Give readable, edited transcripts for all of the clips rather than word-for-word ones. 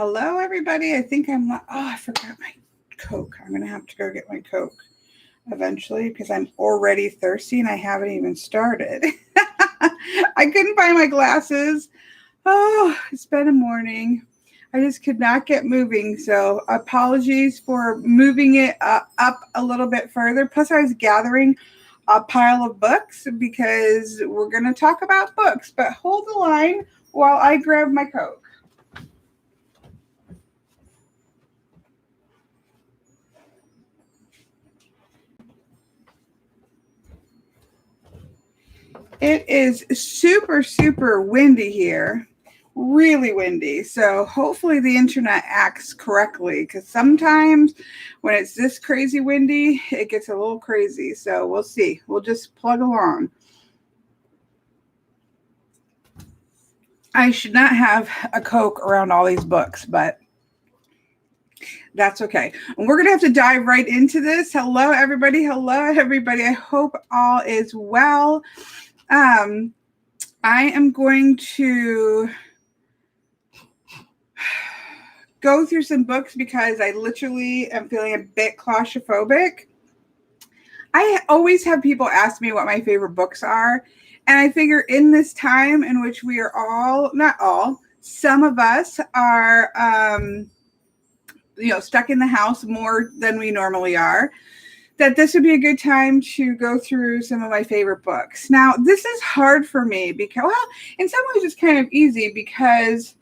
Hello, everybody. I think I forgot my Coke. I'm going to have to go get my Coke eventually because I'm already thirsty and I haven't even started. I couldn't find my glasses. Oh, it's been a morning. I just could not get moving. So apologies for moving it up a little bit further. Plus, I was gathering a pile of books because we're going to talk about books. But hold the line while I grab my Coke. It is super, super windy here. Really windy. So hopefully the internet acts correctly because sometimes when it's this crazy windy, it gets a little crazy. So we'll see. We'll just plug along. I should not have a Coke around all these books, but that's okay. And we're going to have to dive right into this. Hello, everybody. Hello, everybody. I hope all is well. I am going to go through some books because I literally am feeling a bit claustrophobic. I always have people ask me what my favorite books are. And I figure in this time in which we are all, not all, some of us are, stuck in the house more than we normally are, that this would be a good time to go through some of my favorite books. Now, this is hard for me because, well, in some ways it's kind of easy because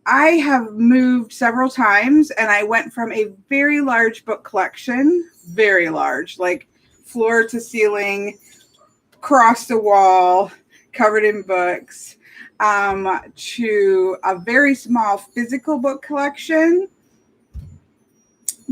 I have moved several times and I went from a very large book collection, very large, like floor to ceiling, across the wall, covered in books, to a very small physical book collection.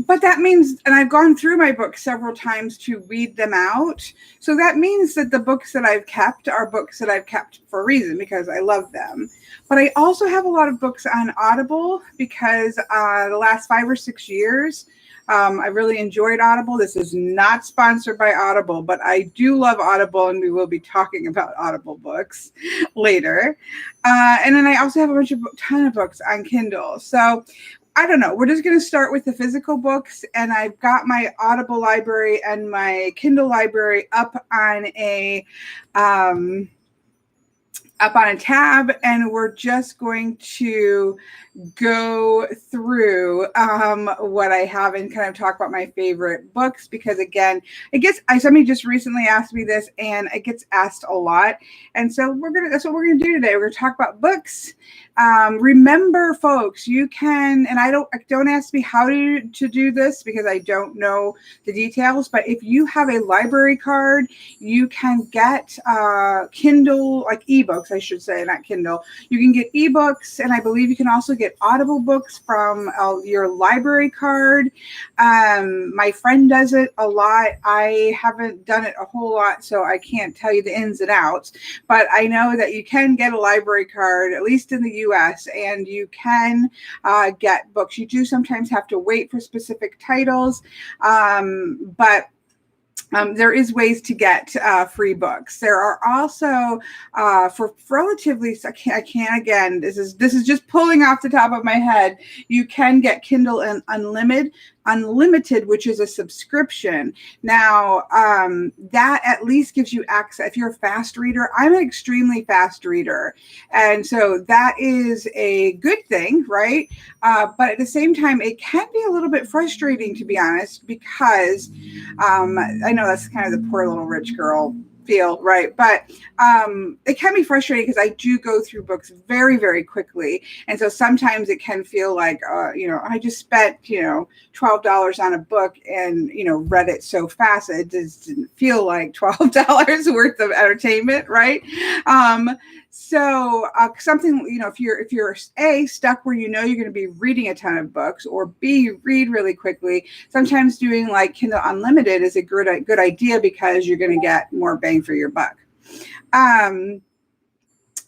But that means, and I've gone through my books several times to read them out. So that means that the books that I've kept are books that I've kept for a reason because I love them. But I also have a lot of books on Audible because the last 5 or 6 years, I really enjoyed Audible. This is not sponsored by Audible, but I do love Audible, and we will be talking about Audible books later. And then I also have a ton of books on Kindle. So I don't know. We're just going to start with the physical books, and I've got my Audible library and my Kindle library up on a tab, and we're just going to go through what I have and kind of talk about my favorite books because, again, somebody just recently asked me this, and it gets asked a lot, and so that's what we're gonna do today. We're gonna talk about books. Remember, folks, you can, and don't ask me how to do this because I don't know the details, but if you have a library card, you can get Kindle, like ebooks, I should say, not Kindle. You can get ebooks, and I believe you can also get Audible books from your library card. My friend does it a lot. I haven't done it a whole lot, so I can't tell you the ins and outs, but I know that you can get a library card, at least in the US, and you can get books. You do sometimes have to wait for specific titles, but there is ways to get free books. There are also for relatively, I can't again, this is just pulling off the top of my head. You can get Kindle and Unlimited, which is a subscription. Now, that at least gives you access. If you're a fast reader, I'm an extremely fast reader. And so that is a good thing, right? But at the same time, it can be a little bit frustrating, to be honest, because I know that's kind of the poor little rich girl feel, right? But it can be frustrating because I do go through books very, very quickly. And so sometimes it can feel like, I just spent, $12 on a book and, read it so fast. It just didn't feel like $12 worth of entertainment, right? So something, if you're A, stuck where you're going to be reading a ton of books, or B, read really quickly, sometimes doing like Kindle Unlimited is a good idea because you're going to get more bang for your buck.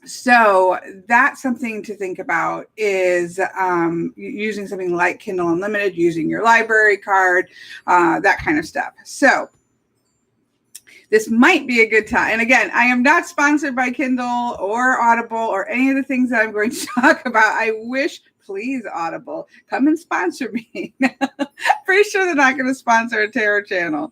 So that's something to think about is using something like Kindle Unlimited, using your library card, that kind of stuff. So this might be a good time. And again, I am not sponsored by Kindle or Audible or any of the things that I'm going to talk about. I wish, please, Audible, come and sponsor me. Pretty sure they're not going to sponsor a tarot channel.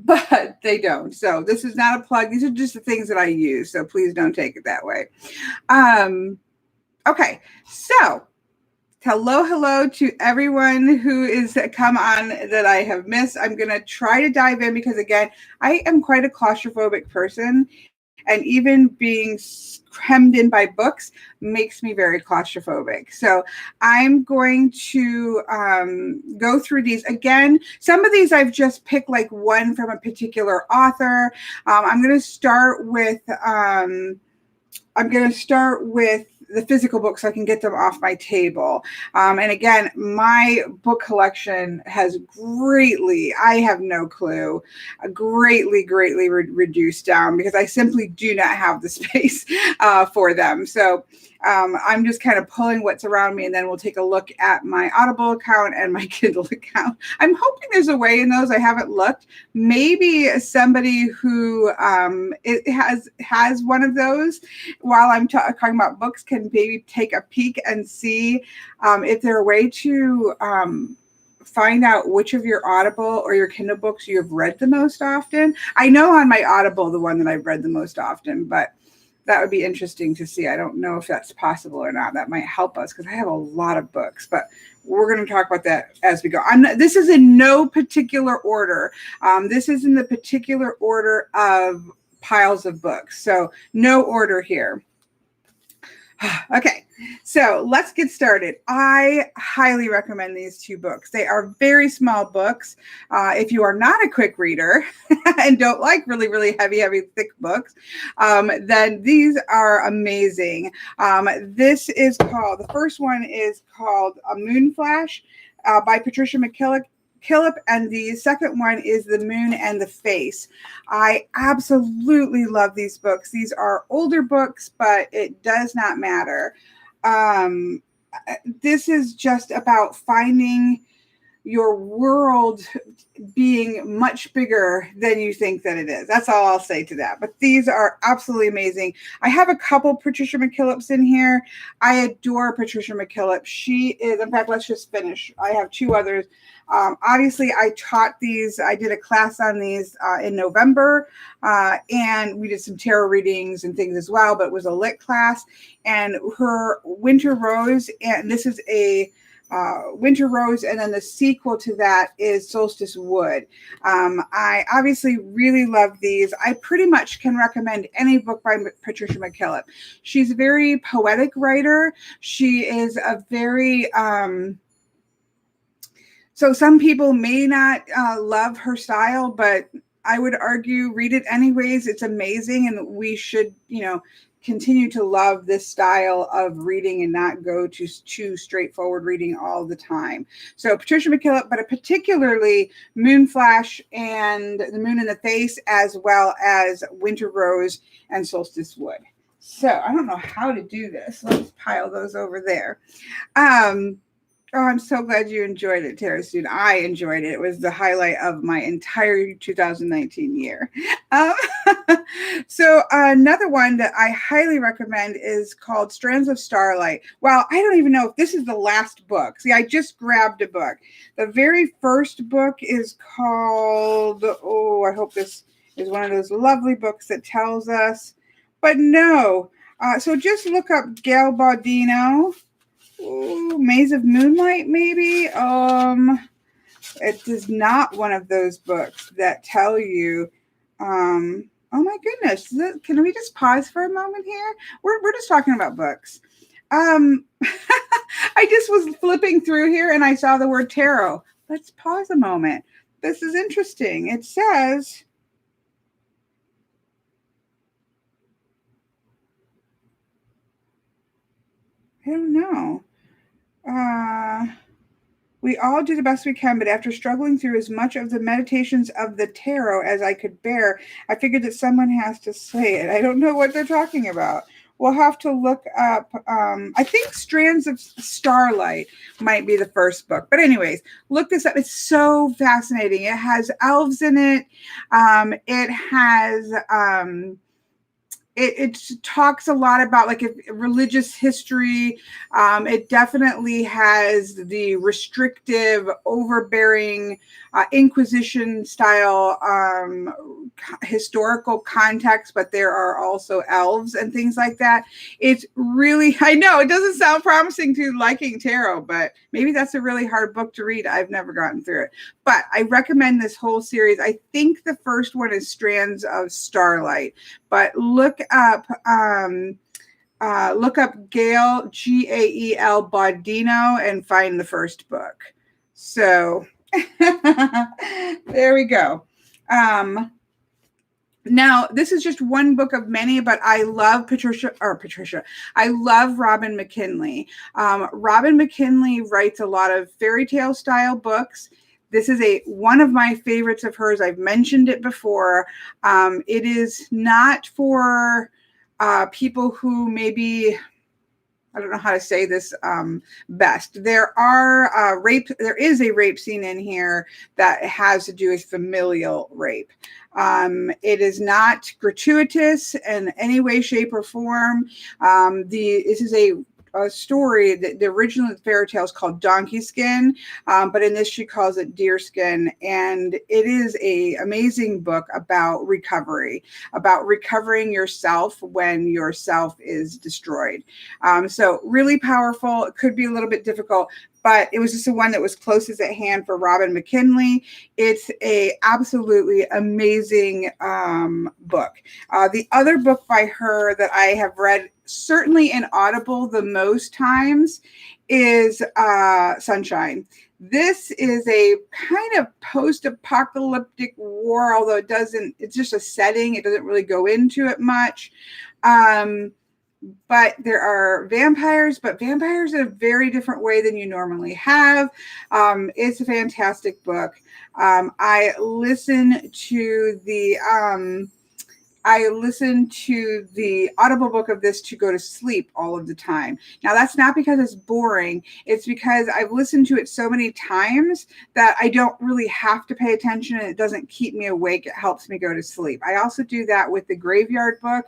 But they don't. So this is not a plug. These are just the things that I use. So please don't take it that way. Okay. So hello to everyone who is come on that I have missed. I'm going to try to dive in because, again, I am quite a claustrophobic person. And even being hemmed in by books makes me very claustrophobic. So I'm going to go through these. Again, some of these I've just picked like one from a particular author. I'm going to start with the physical books so I can get them off my table. And again, my book collection has greatly, I have no clue, greatly reduced down because I simply do not have the space for them. So I'm just kind of pulling what's around me, and then we'll take a look at my Audible account and my Kindle account. I'm hoping there's a way in those. I haven't looked. Maybe somebody who has one of those while I'm talking about books can maybe take a peek and see if there's a way to find out which of your Audible or your Kindle books you have read the most often. I know on my Audible the one that I've read the most often, but that would be interesting to see. I don't know if that's possible or not. That might help us because I have a lot of books, but we're going to talk about that as we go. This is in no particular order. This is in the particular order of piles of books. So no order here. Okay, so let's get started. I highly recommend these two books. They are very small books. If you are not a quick reader and don't like really heavy, thick books, then these are amazing. The first one is called A Moonflash by Patricia McKillip, and the second one is The Moon and the Face. I absolutely love these books. These are older books, but it does not matter. This is just about finding your world being much bigger than you think that it is. That's all I'll say to that. But these are absolutely amazing. I have a couple Patricia McKillips in here. I adore Patricia McKillip. She is, in fact, let's just finish. I have two others. Obviously, I taught these. I did a class on these in November, and we did some tarot readings and things as well, but it was a lit class. And her Winter Rose, and this is a Winter Rose, and then the sequel to that is Solstice Wood. I obviously really love these. I pretty much can recommend any book by Patricia McKillip. She's a very poetic writer. She is a very so some people may not love her style, but I would argue read it anyways. It's amazing, and we should, continue to love this style of reading and not go to too straightforward reading all the time. So Patricia McKillip, but particularly Moonflash and The Moon in the Face, as well as Winter Rose and Solstice Wood. So I don't know how to do this. Let's pile those over there. Oh, I'm so glad you enjoyed it, Tara Student. I enjoyed it. It was the highlight of my entire 2019 year. So another one that I highly recommend is called Strands of Starlight. Well, I don't even know if this is the last book. See, I just grabbed a book. The very first book is called, I hope this is one of those lovely books that tells us, but no. So just look up Gael Baudino. Ooh, Maze of Moonlight, maybe. It is not one of those books that tell you. Oh my goodness! Can we just pause for a moment here? We're just talking about books. I just was flipping through here and I saw the word tarot. Let's pause a moment. This is interesting. It says. I don't know. We all do the best we can, but after struggling through as much of the meditations of the tarot as I could bear, I figured that someone has to say it. I don't know what they're talking about. we'll have to look up. I think Strands of Starlight might be the first book. But anyways, look this up. It's so fascinating. It has elves in it. It has... It talks a lot about like religious history. It definitely has the restrictive, overbearing Inquisition style historical context, but there are also elves and things like that. It's really, I know it doesn't sound promising to liking tarot, but maybe that's a really hard book to read. I've never gotten through it, but I recommend this whole series. I think the first one is Strands of Starlight, but look up Gael, Gael Baudino, and find the first book. So there we go. Now, this is just one book of many, but I love Patricia. I love Robin McKinley. Robin McKinley writes a lot of fairy tale style books. This is one of my favorites of hers. I've mentioned it before. It is not for people who maybe, I don't know how to say this best. There is a rape scene in here that has to do with familial rape. It is not gratuitous in any way, shape, or form. This is a story that the original fairy tale is called Donkey Skin, but in this she calls it Deerskin, and it is a amazing book about recovering yourself when yourself is destroyed. So really powerful. It could be a little bit difficult, but it was just the one that was closest at hand for Robin McKinley. It's a absolutely amazing book. The other book by her that I have read, certainly in Audible the most times, is Sunshine. This is a kind of post-apocalyptic war, although it's just a setting. It doesn't really go into it much. But there are vampires, but vampires in a very different way than you normally have. It's a fantastic book. I listen to the Audible book of this to go to sleep all of the time. Now, that's not because it's boring. It's because I've listened to it so many times that I don't really have to pay attention, and it doesn't keep me awake. It helps me go to sleep. I also do that with the Graveyard Book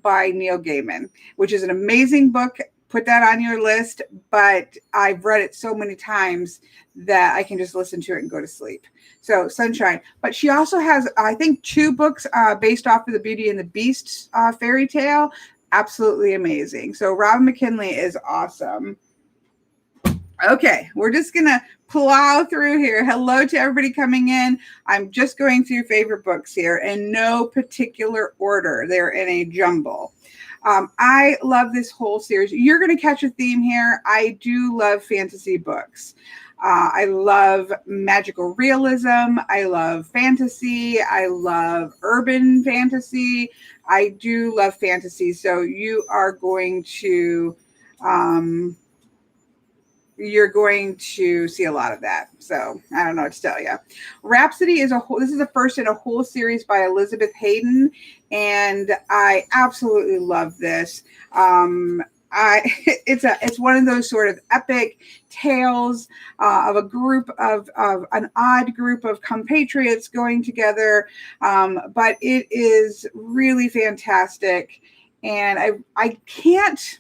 by Neil Gaiman, which is an amazing book. Put that on your list, but I've read it so many times that I can just listen to it and go to sleep. So Sunshine. But she also has, I think, 2 books based off of the Beauty and the Beast fairy tale. Absolutely amazing. So Robin McKinley is awesome. Okay, we're just going to plow through here. Hello to everybody coming in. I'm just going through favorite books here in no particular order. They're in a jumble. I love this whole series. You're going to catch a theme here. I do love fantasy books. I love magical realism. I love fantasy. I love urban fantasy. I do love fantasy. So you are going to see a lot of that. So I don't know what to tell you. Rhapsody is this is the first in a whole series by Elizabeth Hayden, and I absolutely love this. It's one of those sort of epic tales of an odd group of compatriots going together, but it is really fantastic, and I can't.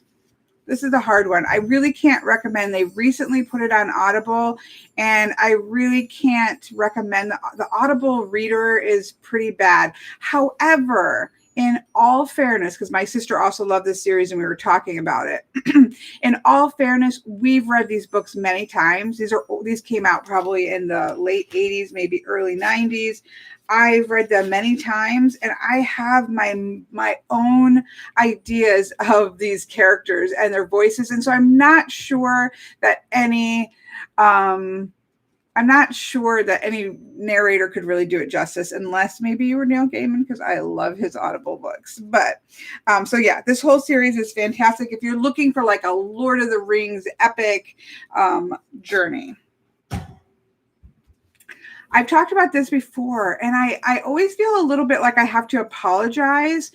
This is a hard one. I really can't recommend. They recently put it on Audible, and I really can't recommend. The Audible reader is pretty bad. However, in all fairness, because my sister also loved this series and we were talking about it, in all fairness, we've read these books many times. These came out probably in the late 80s, maybe early 90s. I've read them many times, and I have my own ideas of these characters and their voices. And so I'm not sure that any narrator could really do it justice, unless maybe you were Neil Gaiman, because I love his Audible books. But so yeah, this whole series is fantastic if you're looking for like a Lord of the Rings epic journey. I've talked about this before, and I always feel a little bit like I have to apologize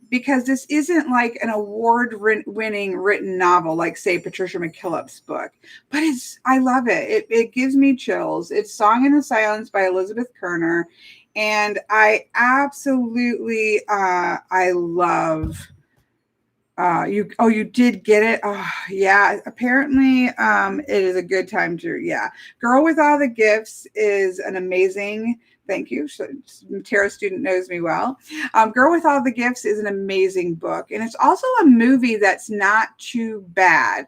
because this isn't like an award-winning written novel like, say, Patricia McKillip's book. But I love it. It gives me chills. It's Song in the Silence by Elizabeth Kerner. And I absolutely, I love... you did get it. Oh, yeah. Apparently, it is a good time to, yeah. Girl with All the Gifts is an amazing, thank you. So, tarot student knows me well. Girl with All the Gifts is an amazing book. And it's also a movie that's not too bad.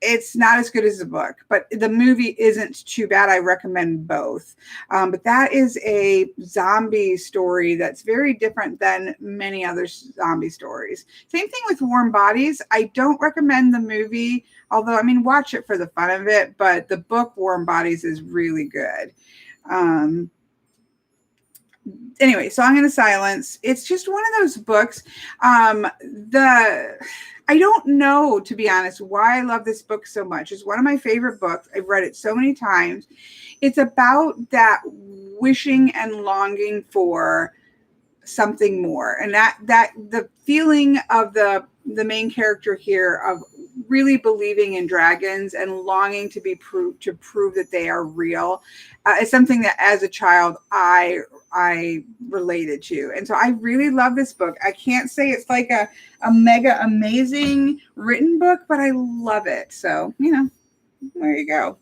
It's not as good as the book, but the movie isn't too bad. I recommend both. But that is a zombie story that's very different than many other zombie stories. Same thing with Warm Bodies. I don't recommend the movie, although, I mean, watch it for the fun of it, but the book Warm Bodies is really good. Anyway, Song in the Silence. It's just one of those books. I don't know, to be honest, why I love this book so much. It's one of my favorite books. I've read it so many times. It's about that wishing and longing for something more. And that the feeling of the main character here of really believing in dragons and longing to prove that they are real is something that as a child I related to. And so I really love this book. I can't say it's like a mega amazing written book, but I love it. So, there you go.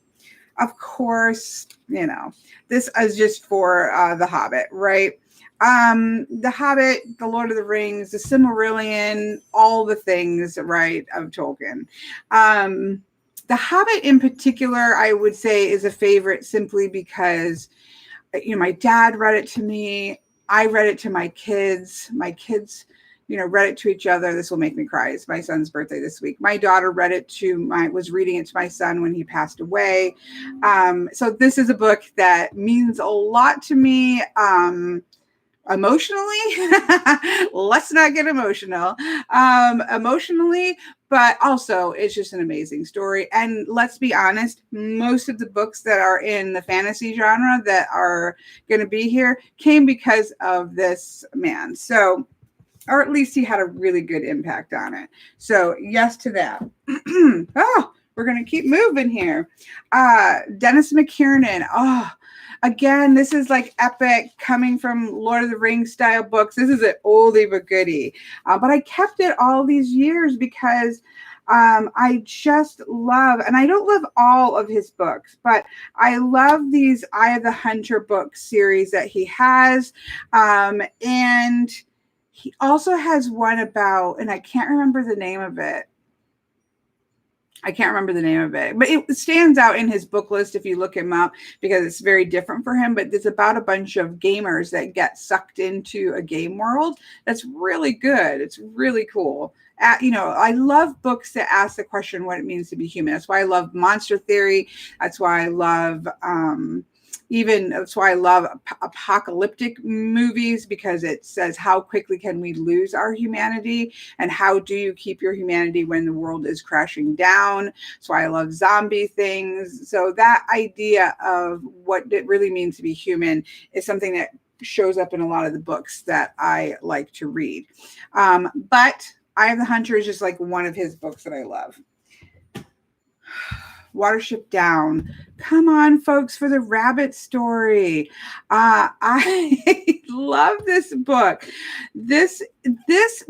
Of course, this is just for The Hobbit, right? The Hobbit, The Lord of the Rings, The Silmarillion, all the things, right, of Tolkien. The Hobbit in particular, I would say, is a favorite simply because, my dad read it to me. I read it to my kids. My kids, read it to each other. This will make me cry. It's my son's birthday this week. My daughter was reading it to my son when he passed away. So this is a book that means a lot to me. Emotionally, let's not get emotional. Emotionally, but also it's just an amazing story. And let's be honest, most of the books that are in the fantasy genre that are going to be here came because of this man. So, or at least he had a really good impact on it. So yes to that. Oh, we're going to keep moving here. Dennis McKiernan. Oh, again, this is like epic coming from Lord of the Rings style books. This is an oldie but goodie. But I kept it all these years because I just love, and I don't love all of his books, but I love these Eye of the Hunter book series that he has. And he also has one about, and I can't remember the name of it. But it stands out in his book list if you look him up because it's very different for him. But it's about a bunch of gamers that get sucked into a game world. That's really good. It's really cool. I love books that ask the question what it means to be human. That's why I love Monster Theory. That's why I love apocalyptic movies, because it says how quickly can we lose our humanity and how do you keep your humanity when the world is crashing down. That's why I love zombie things. So that idea of what it really means to be human is something that shows up in a lot of the books that I like to read. But Eye of the Hunter is just like one of his books that I love. Watership Down. Come on, folks, for the rabbit story. I love this book. This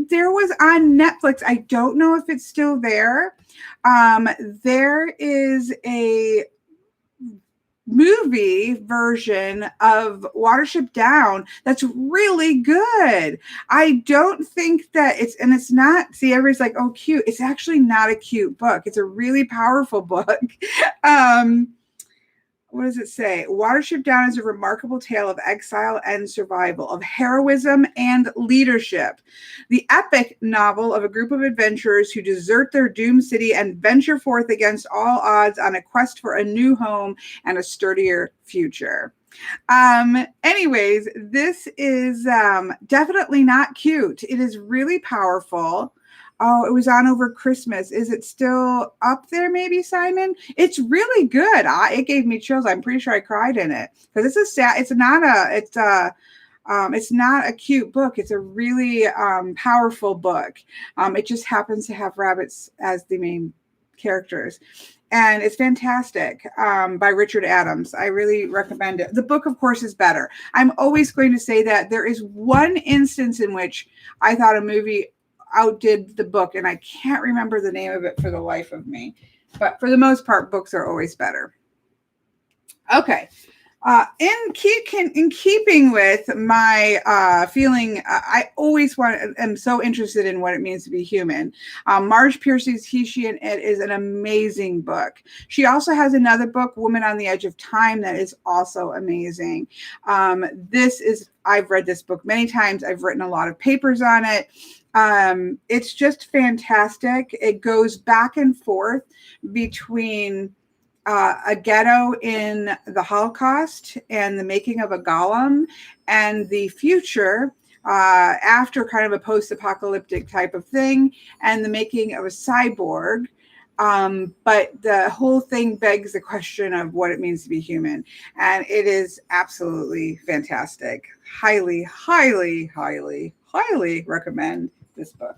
there was on Netflix. I don't know if it's still there. There is a movie version of Watership Down that's really good. I don't think that it's not, see, everybody's like, oh, cute. It's actually not a cute book. It's a really powerful book. What does it say? Watership Down is a remarkable tale of exile and survival, of heroism and leadership. The epic novel of a group of adventurers who desert their doomed city and venture forth against all odds on a quest for a new home and a sturdier future. Anyways, this is definitely not cute. It is really powerful. Oh, it was on over Christmas. Is it still up there, maybe, Simon? It's really good. It gave me chills. I'm pretty sure I cried in it because it's a sad. It's not a cute book. It's a really powerful book. It just happens to have rabbits as the main characters. And it's fantastic, by Richard Adams. I really recommend it. The book, of course, is better. I'm always going to say that. There is one instance in which I thought a movie outdid the book, and I can't remember the name of it for the life of me. But for the most part, books are always better. Okay. In keeping with my feeling, I always am so interested in what it means to be human. Marge Piercy's He, She, and It is an amazing book. She also has another book, Woman on the Edge of Time, that is also amazing. I've read this book many times. I've written a lot of papers on it. It's just fantastic. It goes back and forth between a ghetto in the Holocaust and the making of a golem, and the future after kind of a post-apocalyptic type of thing, and the making of a cyborg. But the whole thing begs the question of what it means to be human. And it is absolutely fantastic. Highly, highly, highly, highly recommend this book.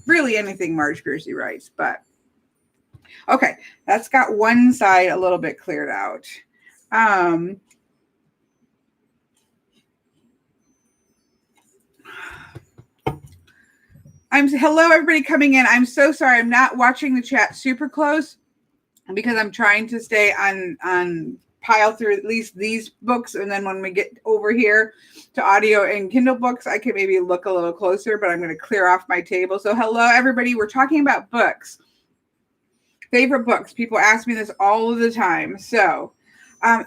Really anything Marge Piercy writes, but okay, that's got one side a little bit cleared out. Hello, everybody coming in. I'm so sorry. I'm not watching the chat super close because I'm trying to stay on pile through at least these books. And then when we get over here to audio and Kindle books, I can maybe look a little closer, but I'm going to clear off my table. So hello, everybody. We're talking about books. Favorite books. People ask me this all of the time. So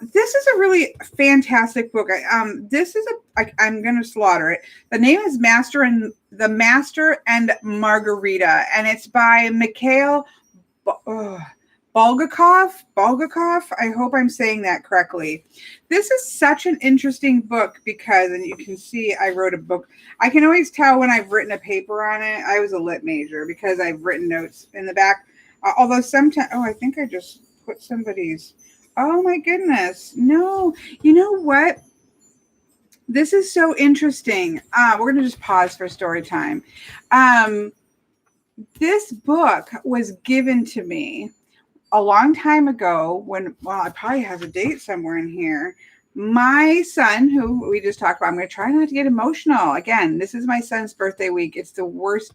this is a really fantastic book. I'm going to slaughter it. The name is The Master and Margarita, and it's by Mikhail Bulgekov. I hope I'm saying that correctly. This is such an interesting book because, and you can see I wrote a book. I can always tell when I've written a paper on it. I was a lit major because I've written notes in the back. Although sometimes, I think I just put somebody's, oh my goodness. No, you know what? This is so interesting. We're going to just pause for story time. This book was given to me a long time ago I probably have a date somewhere in here. My son, who we just talked about, I'm going to try not to get emotional. Again, this is my son's birthday week. It's the worst,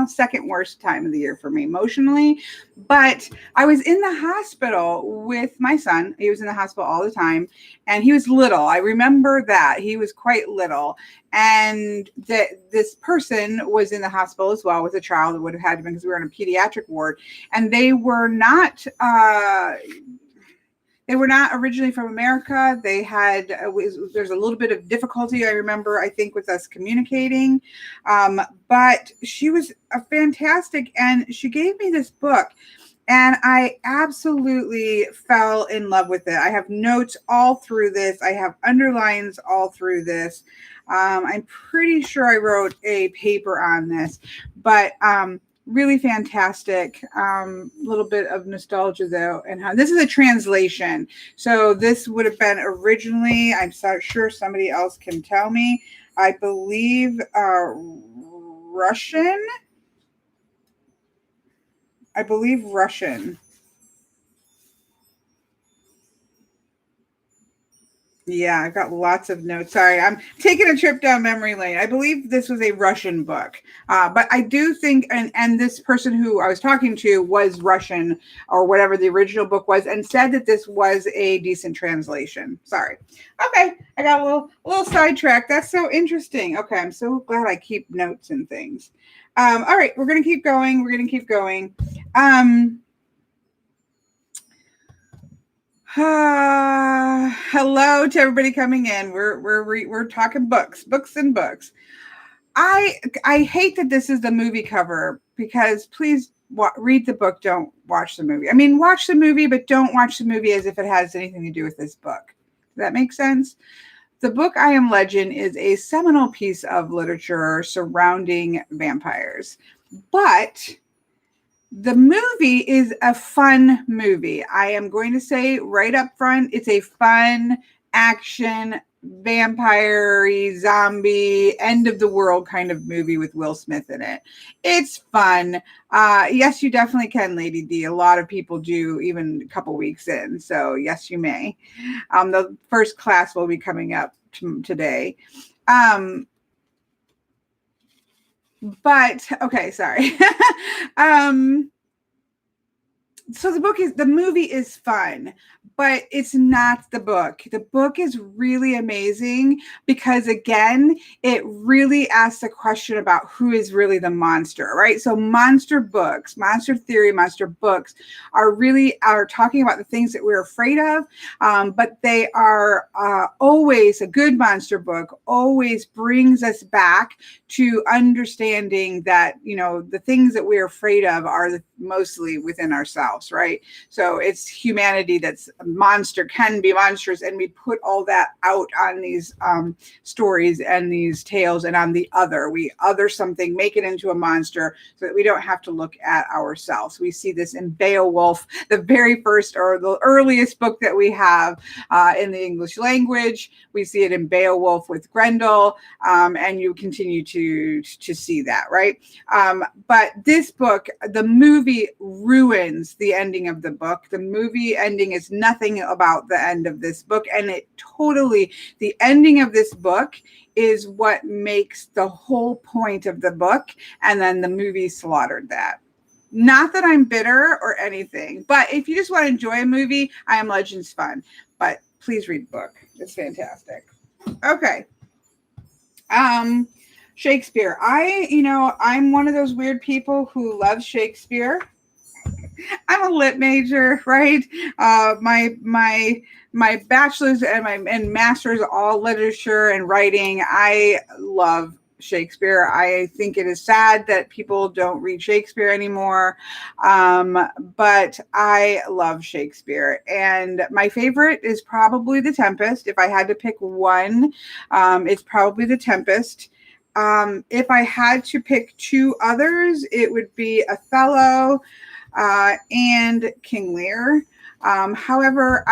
second worst time of the year for me emotionally. But I was in the hospital with my son. He was in the hospital all the time, and he was little. I remember that. He was quite little. And this person was in the hospital as well with a child. It would have had to be because we were in a pediatric ward. And they were not originally from America. They had, there's a little bit of difficulty, I remember, I think, with us communicating. But she was fantastic, and she gave me this book, and I absolutely fell in love with it. I have notes all through this. I have underlines all through this. I'm pretty sure I wrote a paper on this, but really fantastic. Little bit of nostalgia though, and how this is a translation. So this would have been originally, I'm sure somebody else can tell me, I believe Russian. Yeah, I've got lots of notes. Sorry, I'm taking a trip down memory lane. I believe this was a Russian book, but I do think, and this person who I was talking to was Russian or whatever the original book was, and said that this was a decent translation. Sorry. Okay, I got a little sidetracked. That's so interesting. Okay, I'm so glad I keep notes and things. All right, we're gonna keep going. Hello to everybody coming in. We're talking books. I hate that this is the movie cover, because please read the book, don't watch the movie. I mean, watch the movie, but don't watch the movie as if it has anything to do with this book. Does that make sense? The book I Am Legend is a seminal piece of literature surrounding vampires. But the movie is a fun movie. I am going to say right up front, it's a fun action vampire zombie end of the world kind of movie with Will Smith in it. It's fun. Yes, you definitely can, Lady D. A lot of people do, even a couple weeks in. So yes, you may. The first class will be coming up today. But okay, sorry. So the movie is fun, but it's not the book. The book is really amazing because, again, it really asks a question about who is really the monster, right? So monster books, monster theory, monster books are talking about the things that we're afraid of, but they are always, a good monster book always brings us back to understanding that, the things that we're afraid of are mostly within ourselves, right? So it's humanity that's a monster, can be monstrous, and we put all that out on these stories and these tales, and on the other. We other something, make it into a monster so that we don't have to look at ourselves. We see this in Beowulf, the very first or the earliest book that we have in the English language. We see it in Beowulf with Grendel, and you continue to see that, right? But this book, the movie ruins the ending of the book. The movie ending is nothing about the end of this book, and the ending of this book is what makes the whole point of the book, and then the movie slaughtered that. Not that I'm bitter or anything, but if you just want to enjoy a movie, I Am Legend's fun. But please read the book. It's fantastic. Okay. Shakespeare. I'm one of those weird people who loves Shakespeare. I'm a lit major, right? My bachelor's and master's all literature and writing. I love Shakespeare. I think it is sad that people don't read Shakespeare anymore, but I love Shakespeare. And my favorite is probably The Tempest. If I had to pick one, it's probably The Tempest. If I had to pick two others, it would be Othello and King Lear. However,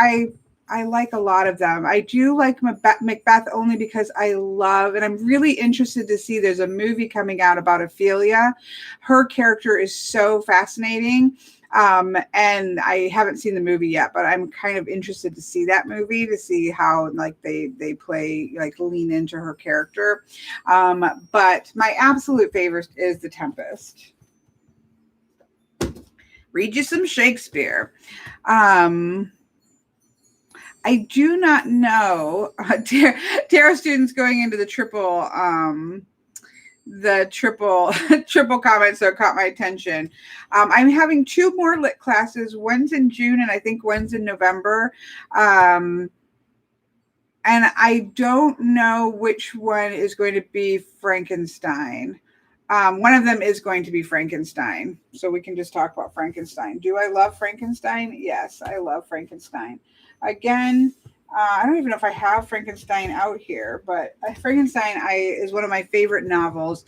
I like a lot of them. I do like MacBeth only because I love, and I'm really interested to see, there's a movie coming out about Ophelia. Her character is so fascinating. And I haven't seen the movie yet, but I'm kind of interested to see that movie, to see how they play, lean into her character. But my absolute favorite is The Tempest. Read you some Shakespeare. I do not know. Tarot students going into the triple comment, so it caught my attention. I'm having two more lit classes. One's in June, and I think one's in November. And I don't know which one is going to be Frankenstein. One of them is going to be Frankenstein. So we can just talk about Frankenstein. Do I love Frankenstein? Yes, I love Frankenstein. Again, I don't even know if I have Frankenstein out here, but Frankenstein is one of my favorite novels.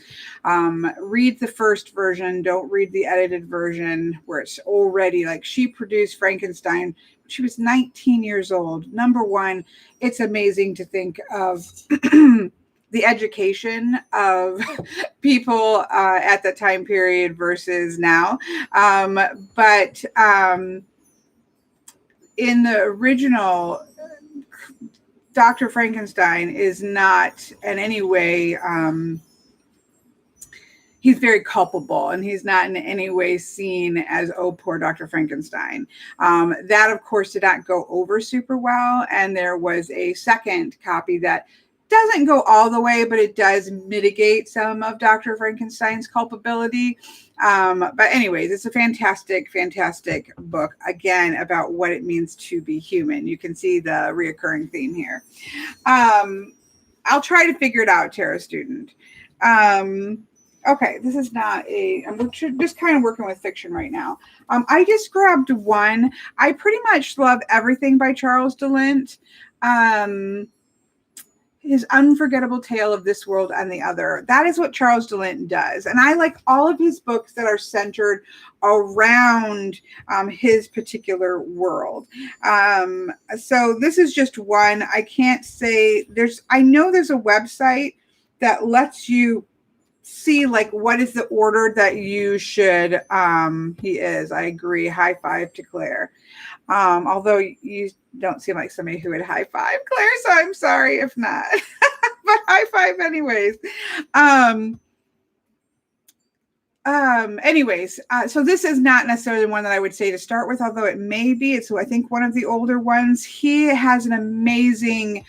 Read the first version. Don't read the edited version where it's already she produced Frankenstein. She was 19 years old. Number one, it's amazing to think of the education of people at the time period versus now. But in the original, Dr. Frankenstein is not in any way, he's very culpable, and he's not in any way seen as, oh, poor Dr. Frankenstein. That, of course, did not go over super well, and there was a second copy that doesn't go all the way, but it does mitigate some of Dr. Frankenstein's culpability. But anyways, it's a fantastic, fantastic book, again, about what it means to be human. You can see the reoccurring theme here. I'll try to figure it out, Tarot student. Okay, this is not I'm just kind of working with fiction right now. I just grabbed one. I pretty much love everything by Charles deLint. his unforgettable tale of this world and the other. That is what Charles deLint does. And I like all of his books that are centered around his particular world. So this is just one. I can't say I know there's a website that lets you see like what is the order that you should he is. I agree. High five to Claire. Although you don't seem like somebody who would high five Claire, so I'm sorry if not. But high five anyways. So this is not necessarily one that I would say to start with, although it may be. It's, I think, one of the older ones. He has an amazing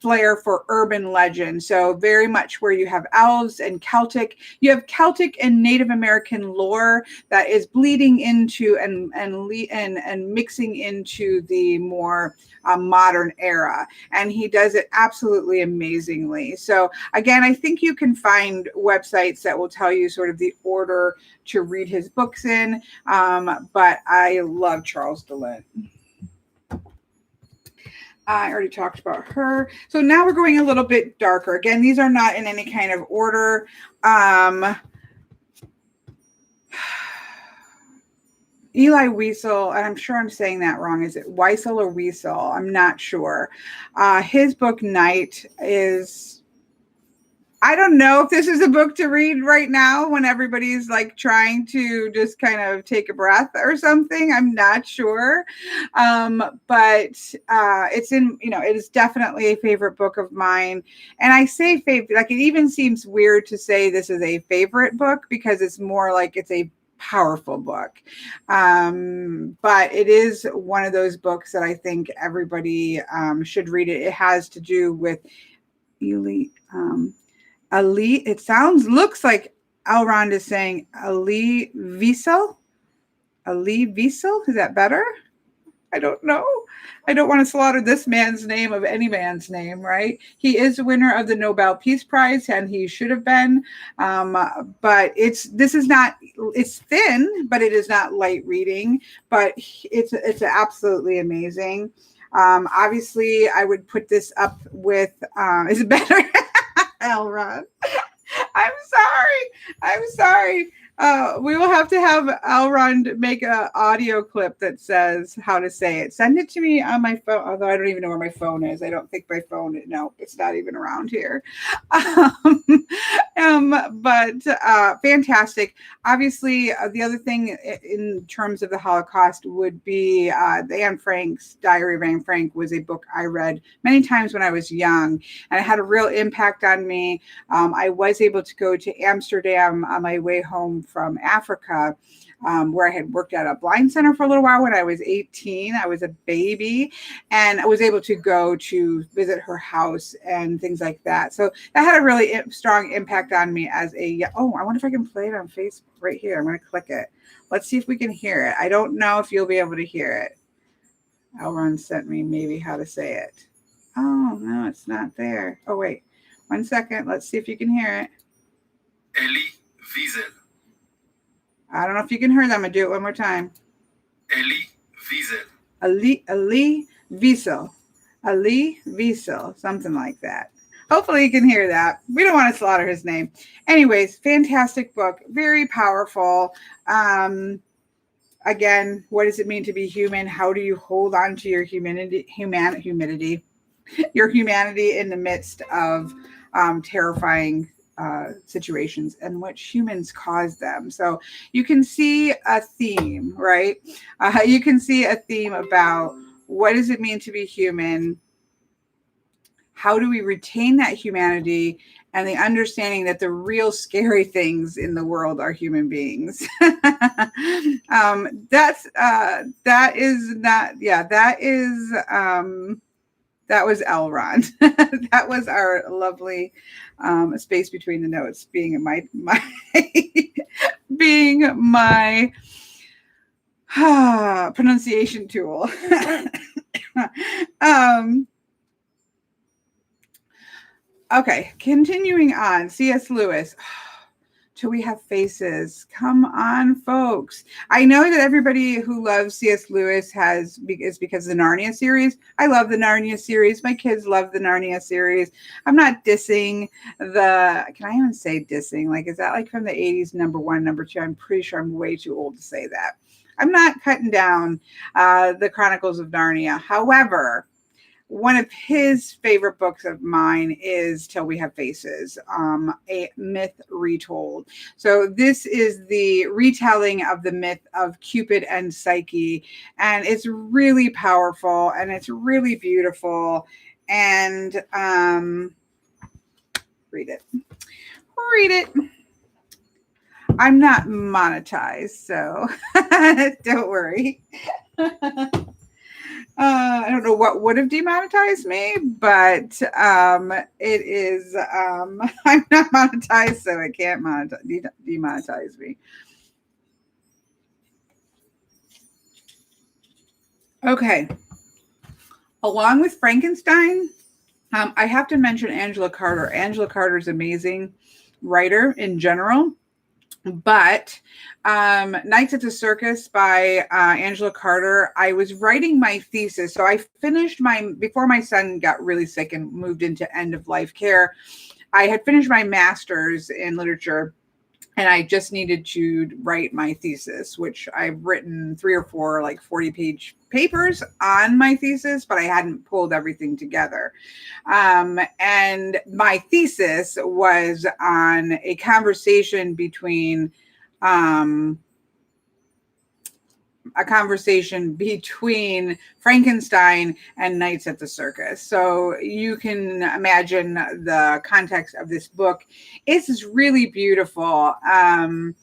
flair for urban legend. So very much where you have elves and Celtic, you have Celtic and Native American lore that is bleeding into and mixing into the more modern era. And he does it absolutely amazingly. So again, I think you can find websites that will tell you sort of the order to read his books in. But I love Charles deLint. I already talked about her. So now we're going a little bit darker. Again, these are not in any kind of order. Eli Wiesel, and I'm sure I'm saying that wrong. Is it Wiesel or Wiesel? I'm not sure. His book Night is, I don't know if this is a book to read right now when everybody's like trying to just kind of take a breath or something. I'm not sure. But it's in, it is definitely a favorite book of mine. And I say favorite, like it even seems weird to say this is a favorite book because it's more like it's a powerful book. But it is one of those books that I think everybody should read it. It has to do with elite, it looks like Elrond is saying Ali Wiesel. Ali Wiesel, is that better? I don't know. I don't want to slaughter this man's name of any man's name, right? He is the winner of the Nobel Peace Prize, and he should have been. But it's thin, but it is not light reading. But it's absolutely amazing. Obviously, I would put this up with. Is it better? Elrond. I'm sorry. We will have to have Elrond make an audio clip that says how to say it. Send it to me on my phone, although I don't even know where my phone is. I don't think my phone, no, it's not even around here. But fantastic. Obviously, the other thing in terms of the Holocaust would be Anne Frank's Diary of Anne Frank was a book I read many times when I was young, and it had a real impact on me. I was able to go to Amsterdam on my way home from Africa, where I had worked at a blind center for a little while when I was 18. I was a baby, and I was able to go to visit her house and things like that. So that had a really strong impact on me as I wonder if I can play it on Facebook right here. I'm going to click it. Let's see if we can hear it. I don't know if you'll be able to hear it. Elrond sent me maybe how to say it. Oh, no, it's not there. Oh, wait. 1 second. Let's see if you can hear it. Eli Wiesel. I don't know if you can hear them. I'm going to do it one more time. Eli Wiesel. Ali Wiesel. Ali Wiesel. Something like that. Hopefully you can hear that. We don't want to slaughter his name. Anyways, fantastic book. Very powerful. Again, what does it mean to be human? How do you hold on to your humanity in the midst of terrifying situations in which humans cause them? So you can see a theme, right? You can see a theme about what does it mean to be human? How do we retain that humanity and the understanding that the real scary things in the world are human beings? That was Elrond. That was our lovely space between the notes being my pronunciation tool. Okay, continuing on. C.S. Lewis. till we have faces. Come on, folks. I know that everybody who loves C.S. Lewis is because of the Narnia series. I love the Narnia series. My kids love the Narnia series. I'm not dissing can I even say dissing? Like, is that like from the 80s, number one, number two? I'm pretty sure I'm way too old to say that. I'm not cutting down the Chronicles of Narnia. However, one of his favorite books of mine is Till We Have Faces, a myth retold. So this is the retelling of the myth of Cupid and Psyche, and it's really powerful and it's really beautiful. And read it. I'm not monetized, so don't worry. I don't know what would have demonetized me, but it is, I'm not monetized, so it can't demonetize me. Okay. Along with Frankenstein, I have to mention Angela Carter. Angela Carter is an amazing writer in general. But Nights at the Circus by Angela Carter, I was writing my thesis. So I finished before my son got really sick and moved into end of life care, I had finished my master's in literature and I just needed to write my thesis, which I've written 3 or 4 like 40-page papers on my thesis, but I hadn't pulled everything together. And my thesis was on a conversation between Frankenstein and Nights at the Circus. So you can imagine the context of this book. It's really beautiful. I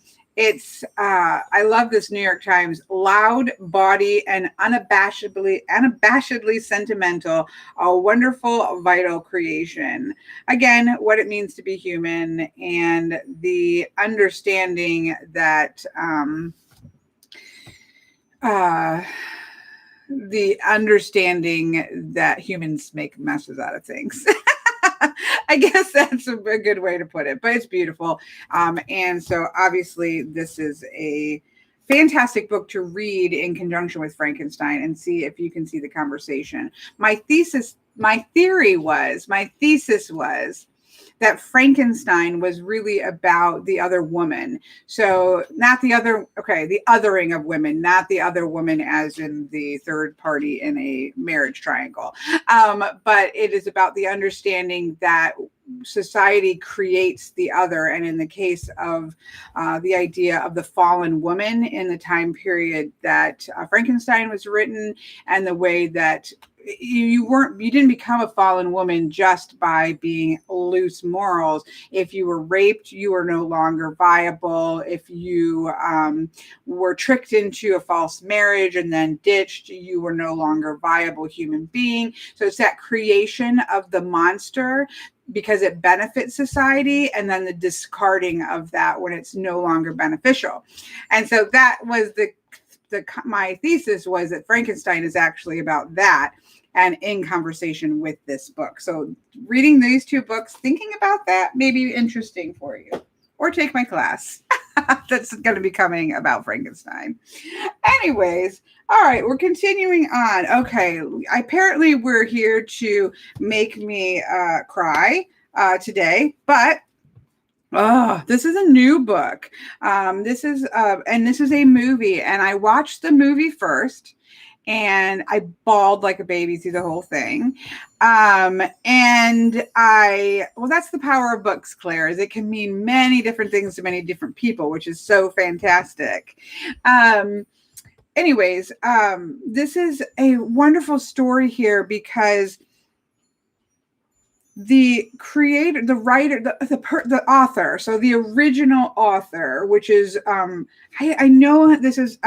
love this New York Times, loud, body, and unabashedly sentimental, a wonderful, vital creation. Again, what it means to be human and the understanding that humans make messes out of things. I guess that's a good way to put it, but it's beautiful. And so obviously this is a fantastic book to read in conjunction with Frankenstein and see if you can see the conversation. My thesis was that Frankenstein was really about the other woman. So not the othering of women, not the other woman as in the third party in a marriage triangle. But it is about the understanding that society creates the other. And in the case of the idea of the fallen woman in the time period that Frankenstein was written, and the way that you didn't become a fallen woman just by being loose morals. If you were raped, you were no longer viable. If you were tricked into a false marriage and then ditched, you were no longer a viable human being. So it's that creation of the monster because it benefits society, and then the discarding of that when it's no longer beneficial. And so that was my thesis was that Frankenstein is actually about that, and in conversation with this book. So reading these 2 books, thinking about that may be interesting for you, or take my class. That's going to be coming about Frankenstein. Anyways, all right, we're continuing on. Okay, apparently we're here to make me cry today, but this is a new book. This is a movie, and I watched the movie first, and I bawled like a baby through the whole thing. That's the power of books, Claire, is it can mean many different things to many different people, which is so fantastic. This is a wonderful story here because the creator, the writer, the author, so the original author, which is I know there's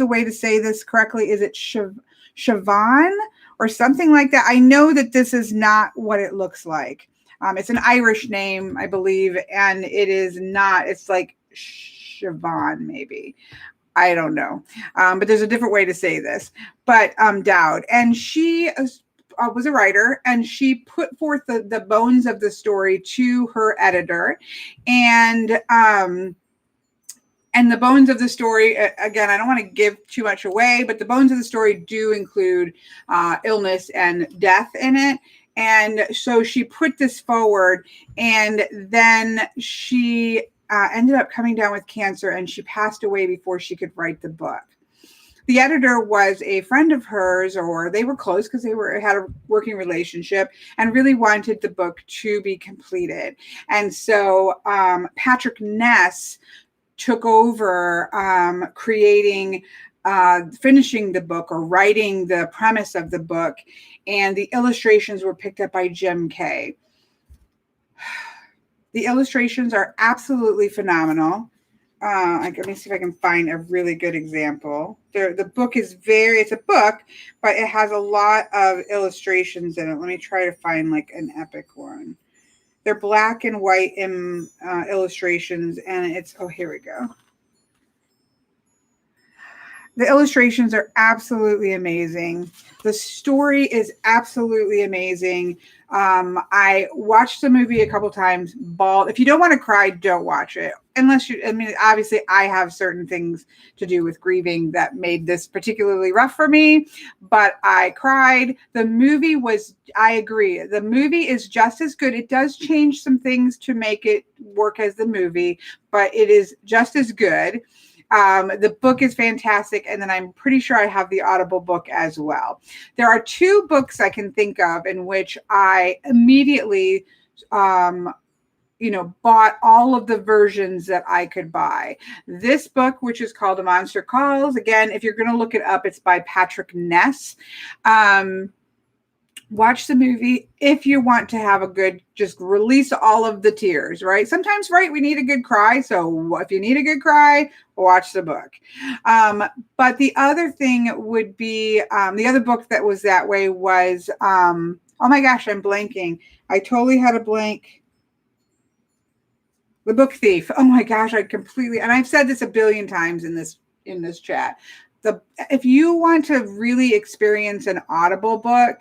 a way to say this correctly. Is it Siobhan or something like that? I know that this is not what it looks like. It's an Irish name, I believe, and it is not. It's like Siobhan, maybe. I don't know, but there's a different way to say this. But Dowd, and she was a writer, and she put forth the bones of the story to her editor, and the bones of the story, again, I don't want to give too much away, but the bones of the story do include illness and death in it. And so she put this forward, and then she ended up coming down with cancer, and she passed away before she could write the book. The editor was a friend of hers, or they were close because had a working relationship, and really wanted the book to be completed. And so Patrick Ness took over finishing the book, or writing the premise of the book, and the illustrations were picked up by Jim Kay. The illustrations are absolutely phenomenal. Let me see if I can find a really good example. The book is it's a book, but it has a lot of illustrations in it. Let me try to find like an epic one. They're black and white illustrations, and here we go. The illustrations are absolutely amazing. The story is absolutely amazing. I watched the movie a couple times, bawled. If you don't want to cry, don't watch it. Obviously I have certain things to do with grieving that made this particularly rough for me, but I cried. The movie I agree. The movie is just as good. It does change some things to make it work as the movie, but it is just as good. The book is fantastic, and then I'm pretty sure I have the Audible book as well. There are two books I can think of in which I immediately, bought all of the versions that I could buy. This book, which is called A Monster Calls, again, if you're going to look it up, it's by Patrick Ness. Watch the movie if you want to have just release all of the tears, right? Sometimes, right, we need a good cry. So if you need a good cry, watch the book. But the other thing would be, the other book that was that way was, oh my gosh, I'm blanking. I totally had a blank. The Book Thief. Oh my gosh, and I've said this a billion times in this chat. If you want to really experience an Audible book,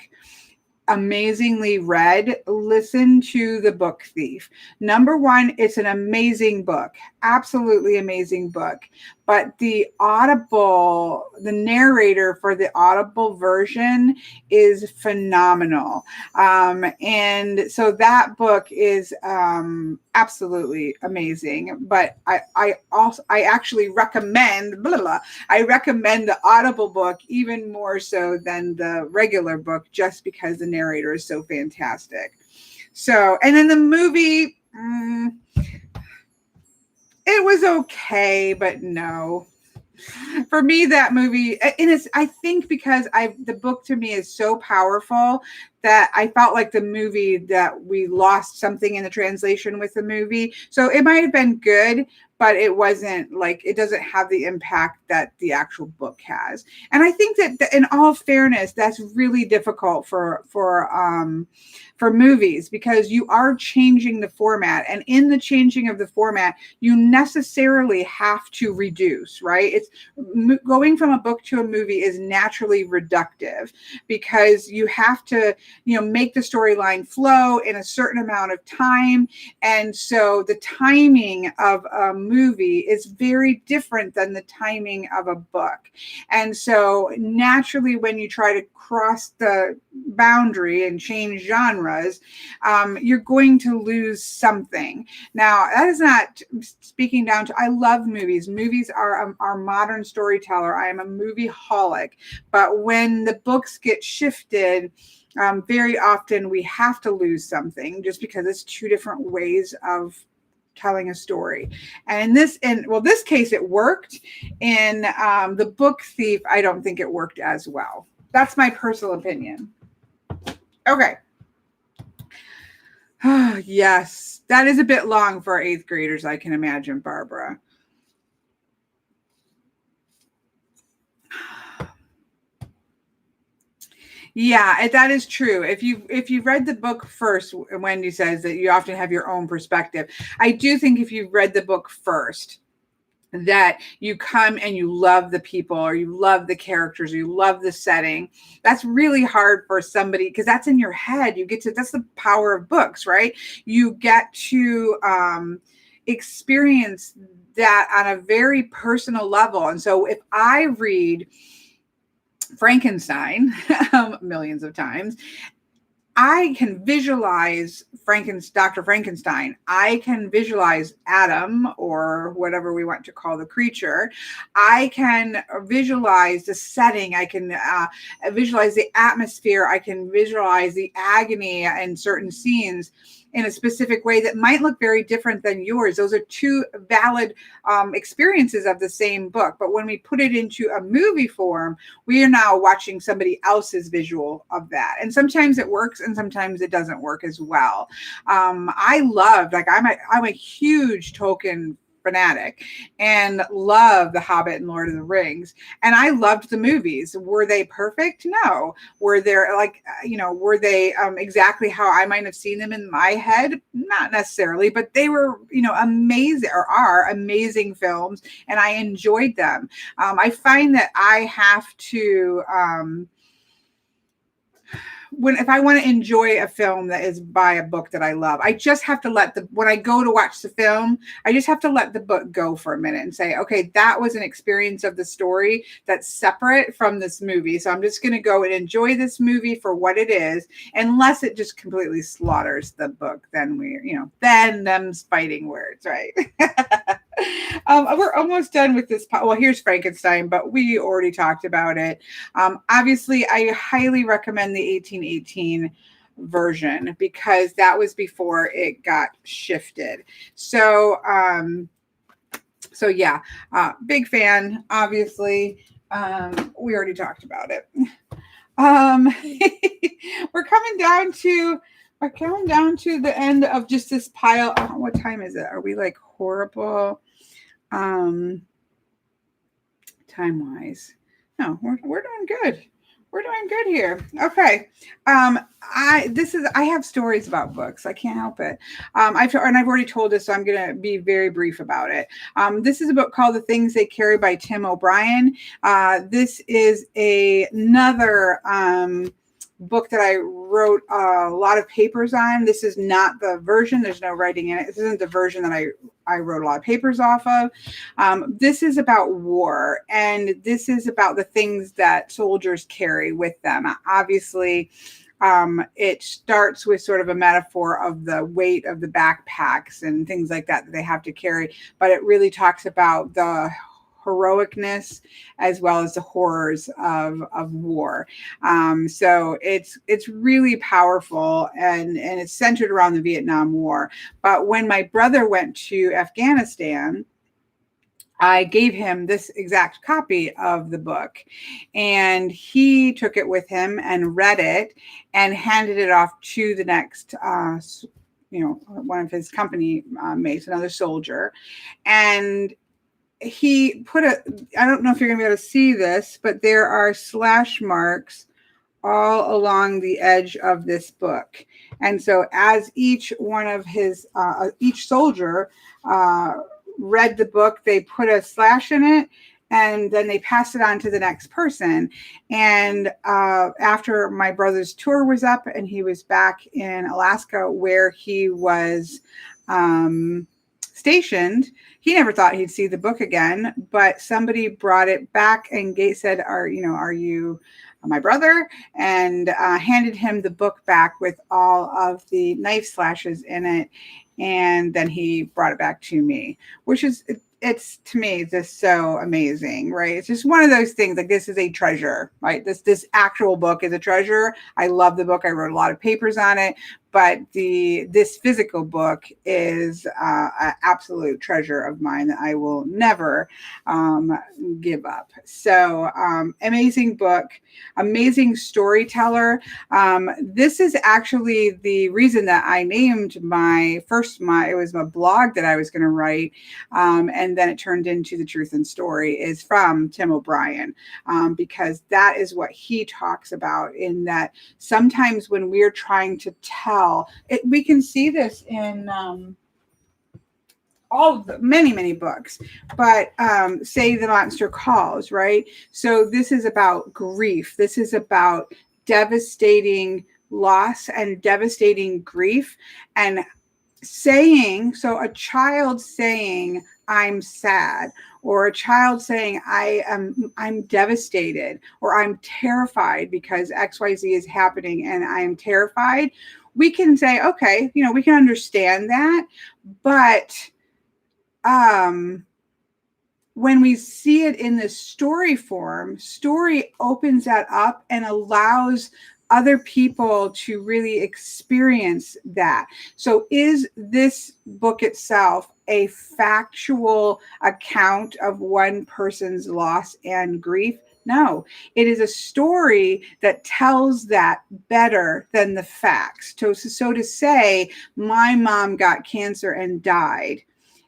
amazingly read, listen to The Book Thief. Number one, it's an amazing book, absolutely amazing book. But the narrator for the Audible version is phenomenal. And so that book is absolutely amazing. But I actually recommend, I recommend the Audible book even more so than the regular book, just because the narrator is so fantastic. So, and then the movie, it was okay, but no. For me, that movie, and I think because the book to me is so powerful that I felt like the movie, that we lost something in the translation with the movie. So it might have been good, but it wasn't it doesn't have the impact that the actual book has. And I think that in all fairness, that's really difficult for movies, because you are changing the format, and in the changing of the format, you necessarily have to reduce, right? It's going from a book to a movie is naturally reductive, because you have to, make the storyline flow in a certain amount of time. And so the timing of a movie is very different than the timing of a book. And so naturally, when you try to cross the boundary and change genres, you're going to lose something. Now, that is not speaking down to, I love movies. Movies are our modern storyteller. I am a movie-holic. But when the books get shifted, very often we have to lose something, just because it's two different ways of telling a story. And in this case, it worked. In The Book Thief, I don't think it worked as well. That's my personal opinion. Okay. Yes, that is a bit long for 8th graders, I can imagine, Barbara. Yeah, that is true. If you read the book first, Wendy says that you often have your own perspective. I do think if you read the book first, that you come and you love the people, or you love the characters, or you love the setting. That's really hard for somebody, because that's in your head. That's the power of books, right? You get to experience that on a very personal level. And so if I read Frankenstein millions of times, I can visualize Dr. Frankenstein. I can visualize Adam, or whatever we want to call the creature. I can visualize the setting. I can visualize the atmosphere. I can visualize the agony in certain scenes in a specific way that might look very different than yours. Those are two valid experiences of the same book. But when we put it into a movie form, we are now watching somebody else's visual of that. And sometimes it works and sometimes it doesn't work as well. I'm a huge Tolkien fanatic and love The Hobbit and Lord of the Rings. And I loved the movies. Were they perfect? No. Were they exactly how I might have seen them in my head? Not necessarily, but they were, amazing, or are amazing films, and I enjoyed them. I find that I have to, if I want to enjoy a film that is by a book that I love, I just have to when I go to watch the film, I just have to let the book go for a minute and say, okay, that was an experience of the story that's separate from this movie. So I'm just going to go and enjoy this movie for what it is, unless it just completely slaughters the book. Then then them's fighting words, right? We're almost done with this. Well, here's Frankenstein, but we already talked about it. Obviously, I highly recommend the 1818 version, because that was before it got shifted. So yeah, big fan. Obviously, we already talked about it. We're coming down to the end of just this pile. Oh, what time is it? Are we like horrible? Time wise? No, we're doing good. We're doing good here. Okay. I have stories about books. I can't help it. I've already told this, so I'm going to be very brief about it. This is a book called The Things They Carry by Tim O'Brien. This is another book that I wrote a lot of papers on. This is not the version. There's no writing in it. This isn't the version that I wrote a lot of papers off of. This is about war, and this is about the things that soldiers carry with them. Obviously, it starts with sort of a metaphor of the weight of the backpacks and things like that they have to carry, but it really talks about the heroicness as well as the horrors of war. So it's really powerful, and it's centered around the Vietnam War. But when my brother went to Afghanistan, I gave him this exact copy of the book, and he took it with him and read it and handed it off to the next one of his company mates, another soldier. And he put I don't know if you're going to be able to see this, but there are slash marks all along the edge of this book. And so as each one of his, each soldier read the book, they put a slash in it, and then they pass it on to the next person. And after my brother's tour was up and he was back in Alaska, where he was stationed, he never thought he'd see the book again, but somebody brought it back and said, are you my brother? And handed him the book back with all of the knife slashes in it. And then he brought it back to me, which is, it's to me just so amazing, right? It's just one of those things, like, this is a treasure, right? This actual book is a treasure. I love the book. I wrote a lot of papers on it, but this physical book is an absolute treasure of mine that I will never give up. So amazing book, amazing storyteller. This is actually the reason that I named it was my blog that I was going to write, and then it turned into The Truth and Story, is from Tim O'Brien, because that is what he talks about, in that sometimes when we're trying to tell, we can see this in many books, but Say the Monster Calls, right? So this is about grief. This is about devastating loss and devastating grief, and so a child saying I'm sad, or a child saying I'm devastated, or I'm terrified because XYZ is happening and I'm terrified. We can say, okay, we can understand that, but when we see it in the story form, story opens that up and allows other people to really experience that. So is this book itself a factual account of one person's loss and grief? No, it is a story that tells that better than the facts. So to say, my mom got cancer and died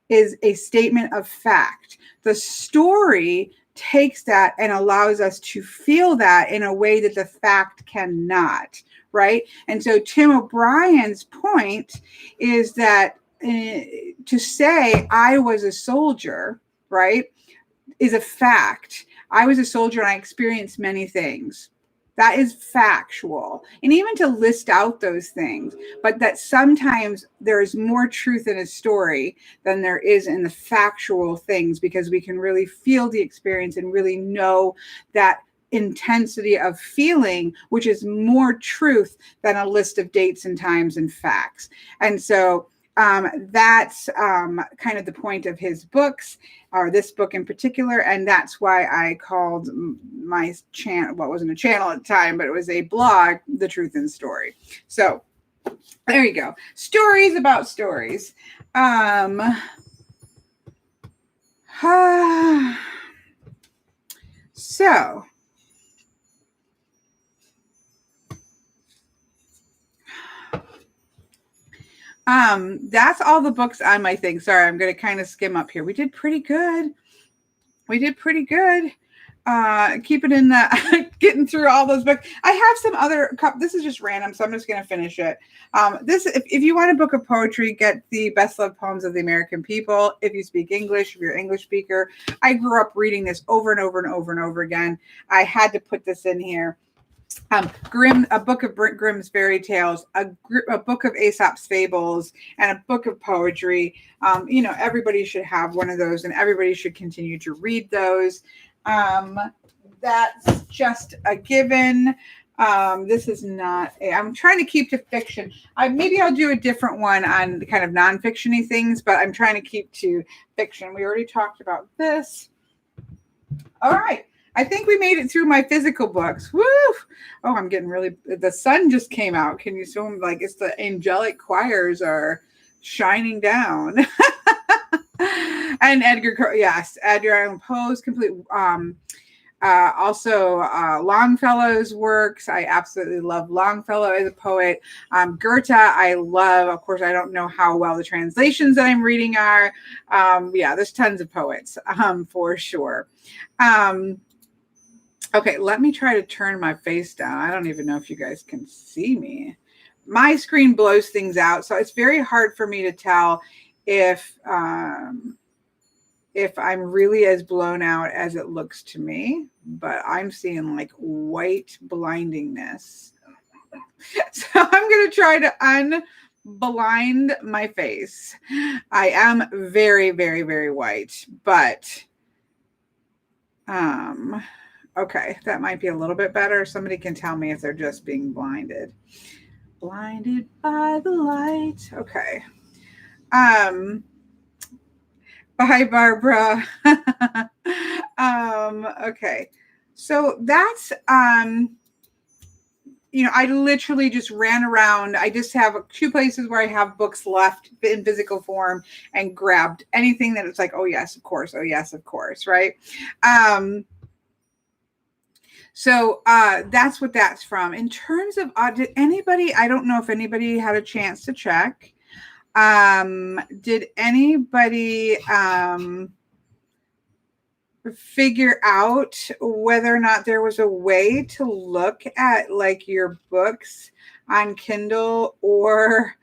is a statement of fact. The story takes that and allows us to feel that in a way that the fact cannot, right? And so Tim O'Brien's point is that to say I was a soldier, right, is a fact. I was a soldier and I experienced many things. That is factual. And even to list out those things, but that sometimes there is more truth in a story than there is in the factual things, because we can really feel the experience and really know that intensity of feeling, which is more truth than a list of dates and times and facts. And so that's kind of the point of his books, or this book in particular. And that's why I called my channel, well, it wasn't a channel at the time, but it was a blog, The Truth in Story. So there you go. Stories about stories. So that's all the books on my thing. Sorry, I'm going to kind of skim up here. We did pretty good. Keeping in the getting through all those books. I have some other. This is just random, so I'm just going to finish it. If you want a book of poetry, get the Best Loved Poems of the American People. If you speak English, if you're an English speaker, I grew up reading this over and over and over and over again. I had to put this in here. A book of Grimm's fairy tales, a book of Aesop's fables, and a book of poetry. Everybody should have one of those, and everybody should continue to read those. That's just a given. This is not. I'm trying to keep to fiction. Maybe I'll do a different one on kind of non-fiction-y things, but I'm trying to keep to fiction. We already talked about this. All right. I think we made it through my physical books. Woo! Oh, I'm getting really. The sun just came out. Can you see? Like it's the angelic choirs are shining down. And Edgar Allan Poe's complete. Also, Longfellow's works. I absolutely love Longfellow as a poet. Goethe, I love. Of course, I don't know how well the translations that I'm reading are. There's tons of poets for sure. Okay, let me try to turn my face down. I don't even know if you guys can see me. My screen blows things out, so it's very hard for me to tell if I'm really as blown out as it looks to me, but I'm seeing like white blindingness. So I'm going to try to unblind my face. I am very, very, very white, but okay, that might be a little bit better. Somebody can tell me if they're just being blinded. Blinded by the light. Okay. Bye, Barbara. Okay. So that's, I literally just ran around. I just have 2 places where I have books left in physical form and grabbed anything that it's like, oh, yes, of course. Oh, yes, of course. Right. So that's what that's from. In terms of, did anybody, I don't know if anybody had a chance to check. Did anybody figure out whether or not there was a way to look at like your books on Kindle or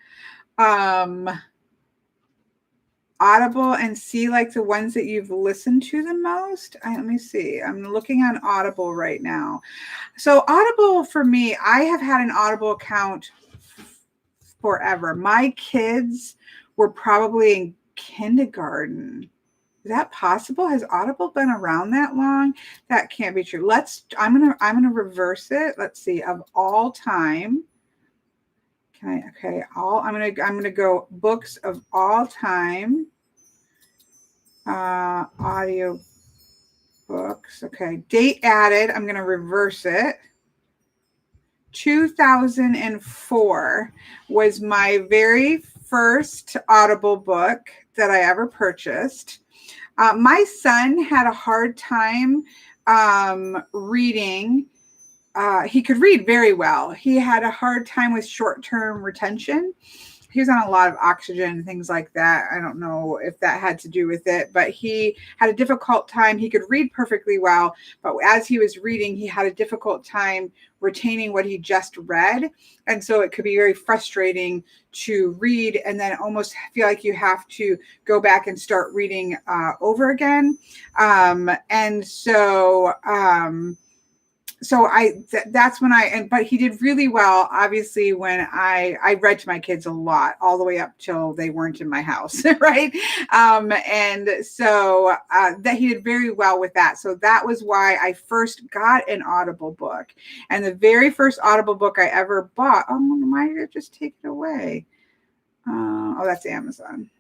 Audible and see like the ones that you've listened to the most. Let me see. I'm looking on Audible right now. So Audible for me, I have had an Audible account forever. My kids were probably in kindergarten. Is that possible? Has Audible been around that long? That can't be true. I'm gonna reverse it. Let's see. Of all time. I'm gonna go books of all time. Audio books. Okay. Date added. I'm gonna reverse it. 2004 was my very first Audible book that I ever purchased. My son had a hard time reading. He could read very well. He had a hard time with short-term retention. He was on a lot of oxygen and things like that. I don't know if that had to do with it, but he had a difficult time. He could read perfectly well, but as he was reading, he had a difficult time retaining what he just read. And so it could be very frustrating to read and then almost feel like you have to go back and start reading over again. That's when but he did really well, obviously, when I read to my kids a lot, all the way up till they weren't in my house, right? That he did very well with that. So that was why I first got an Audible book. And the very first Audible book I ever bought, why did it just take it away? That's Amazon.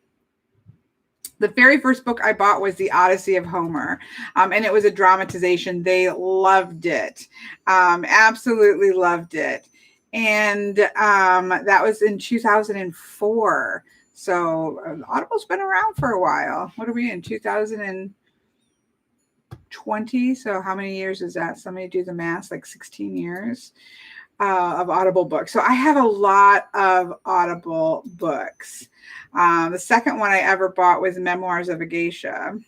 The very first book I bought was The Odyssey of Homer, and it was a dramatization. They loved it, absolutely loved it. And that was in 2004. So Audible's been around for a while. What are we in, 2020? So how many years is that? Somebody do the math, like 16 years of Audible books. So I have a lot of Audible books. The second one I ever bought was Memoirs of a Geisha.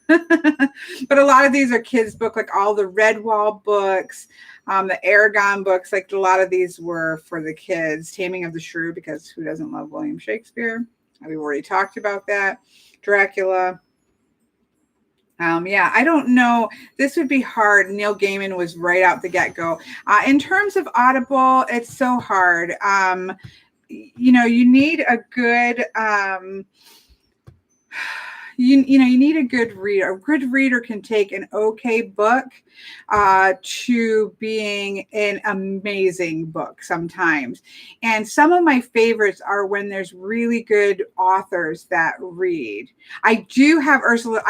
But a lot of these are kids' book, like all the Redwall books, the Aragon books, like a lot of these were for the kids. Taming of the Shrew, because who doesn't love William Shakespeare? We've already talked about that. Dracula. I don't know. This would be hard. Neil Gaiman was right out the get-go. In terms of Audible, it's so hard. You need a good you need a good reader. A good reader can take an okay book to being an amazing book sometimes. And some of my favorites are when there's really good authors that read. I do have Ursula.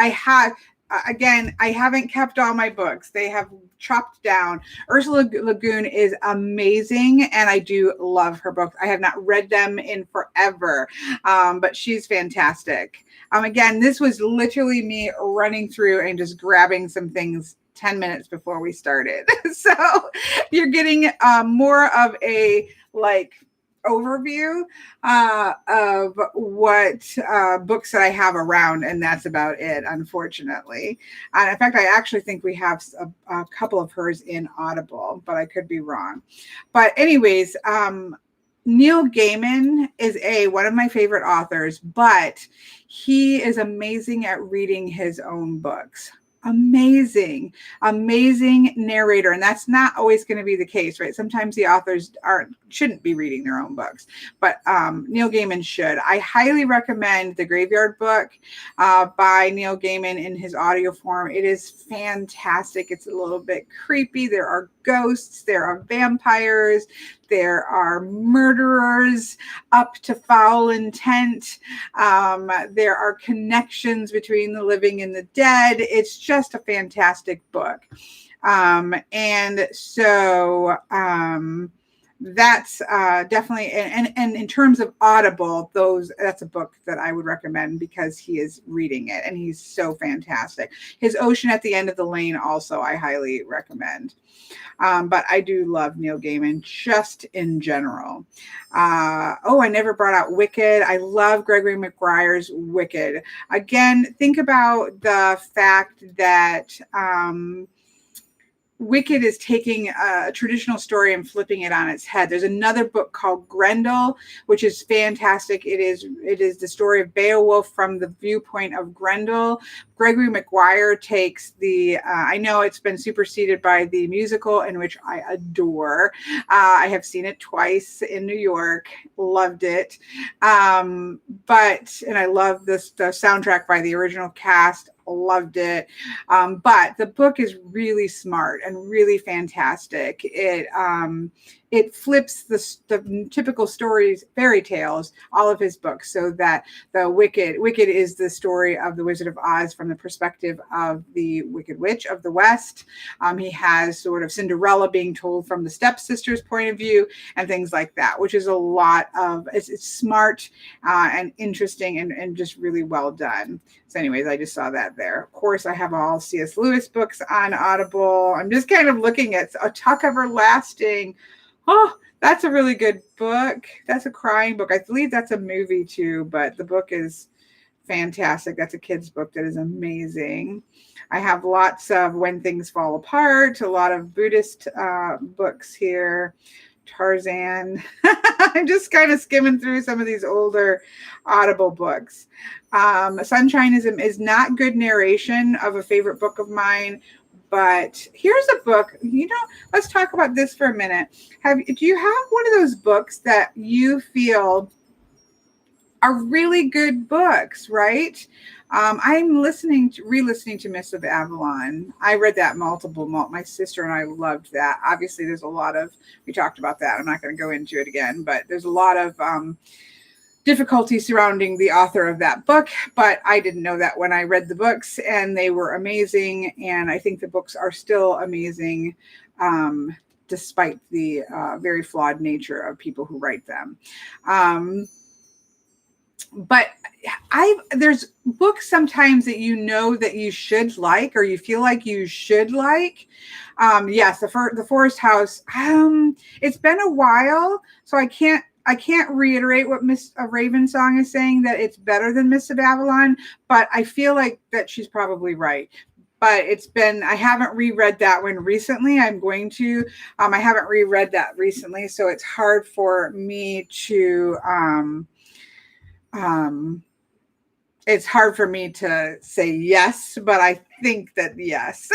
Again, I haven't kept all my books. They have chopped down. Ursula Le Guin is amazing, and I do love her books. I have not read them in forever, but she's fantastic. Again, this was literally me running through and just grabbing some things 10 minutes before we started. So you're getting more of a overview of what books that I have around, and that's about it, unfortunately. And in fact, I actually think we have a couple of hers in Audible, but I could be wrong. But anyways, Neil Gaiman is one of my favorite authors, but he is amazing at reading his own books. Amazing narrator. And that's not always going to be the case, right? Sometimes the authors shouldn't be reading their own books, but Neil Gaiman should. I highly recommend The Graveyard Book by Neil Gaiman in his audio form. It is fantastic. It's a little bit creepy. There are ghosts, there are vampires, there are murderers up to foul intent. There are connections between the living and the dead. It's just a fantastic book. That's definitely, and in terms of Audible, that's a book that I would recommend because he is reading it and he's so fantastic. His Ocean at the End of the Lane also I highly recommend. But I do love Neil Gaiman just in general. I never brought out Wicked. I love Gregory McGuire's Wicked. Again, think about the fact that Wicked is taking a traditional story and flipping it on its head. There's another book called Grendel, which is fantastic. It is the story of Beowulf from the viewpoint of Grendel. Gregory Maguire takes the, I know it's been superseded by the musical, in which I adore. I have seen it twice in New York, loved it. And I love the soundtrack by the original cast, loved it. But the book is really smart and really fantastic. It flips the typical stories, fairy tales, all of his books, so that the Wicked is the story of the Wizard of Oz from the perspective of the Wicked Witch of the West. He has sort of Cinderella being told from the stepsister's point of view and things like that, which is a lot of, it's smart and interesting and just really well done. So anyways, I just saw that there. Of course, I have all C.S. Lewis books on Audible. I'm just kind of looking at A Tuck Everlasting. Oh, that's a really good book. That's a crying book. I believe that's a movie too, but the book is fantastic. That's a kid's book that is amazing. I have lots of When Things Fall Apart, a lot of Buddhist books here. Tarzan. I'm just kind of skimming through some of these older Audible books. Sunshine is not good narration of a favorite book of mine. But here's a book, let's talk about this for a minute. Do you have one of those books that you feel are really good books, right? I'm re-listening to Mists of Avalon. I read that my sister and I loved that. Obviously, there's a lot of, we talked about that. I'm not going to go into it again, but there's a lot of difficulty surrounding the author of that book, but I didn't know that when I read the books, and they were amazing. And I think the books are still amazing, despite the very flawed nature of people who write them. But there's books sometimes that that you should like, or you feel like you should like. Yes, the Forest House. It's been a while, so I can't reiterate what Miss Ravensong is saying, that it's better than Mists of Avalon, but I feel like that she's probably right. But I haven't reread that one recently. I'm going to. I haven't reread that recently, so it's hard for me to. It's hard for me to say yes, but I think that yes.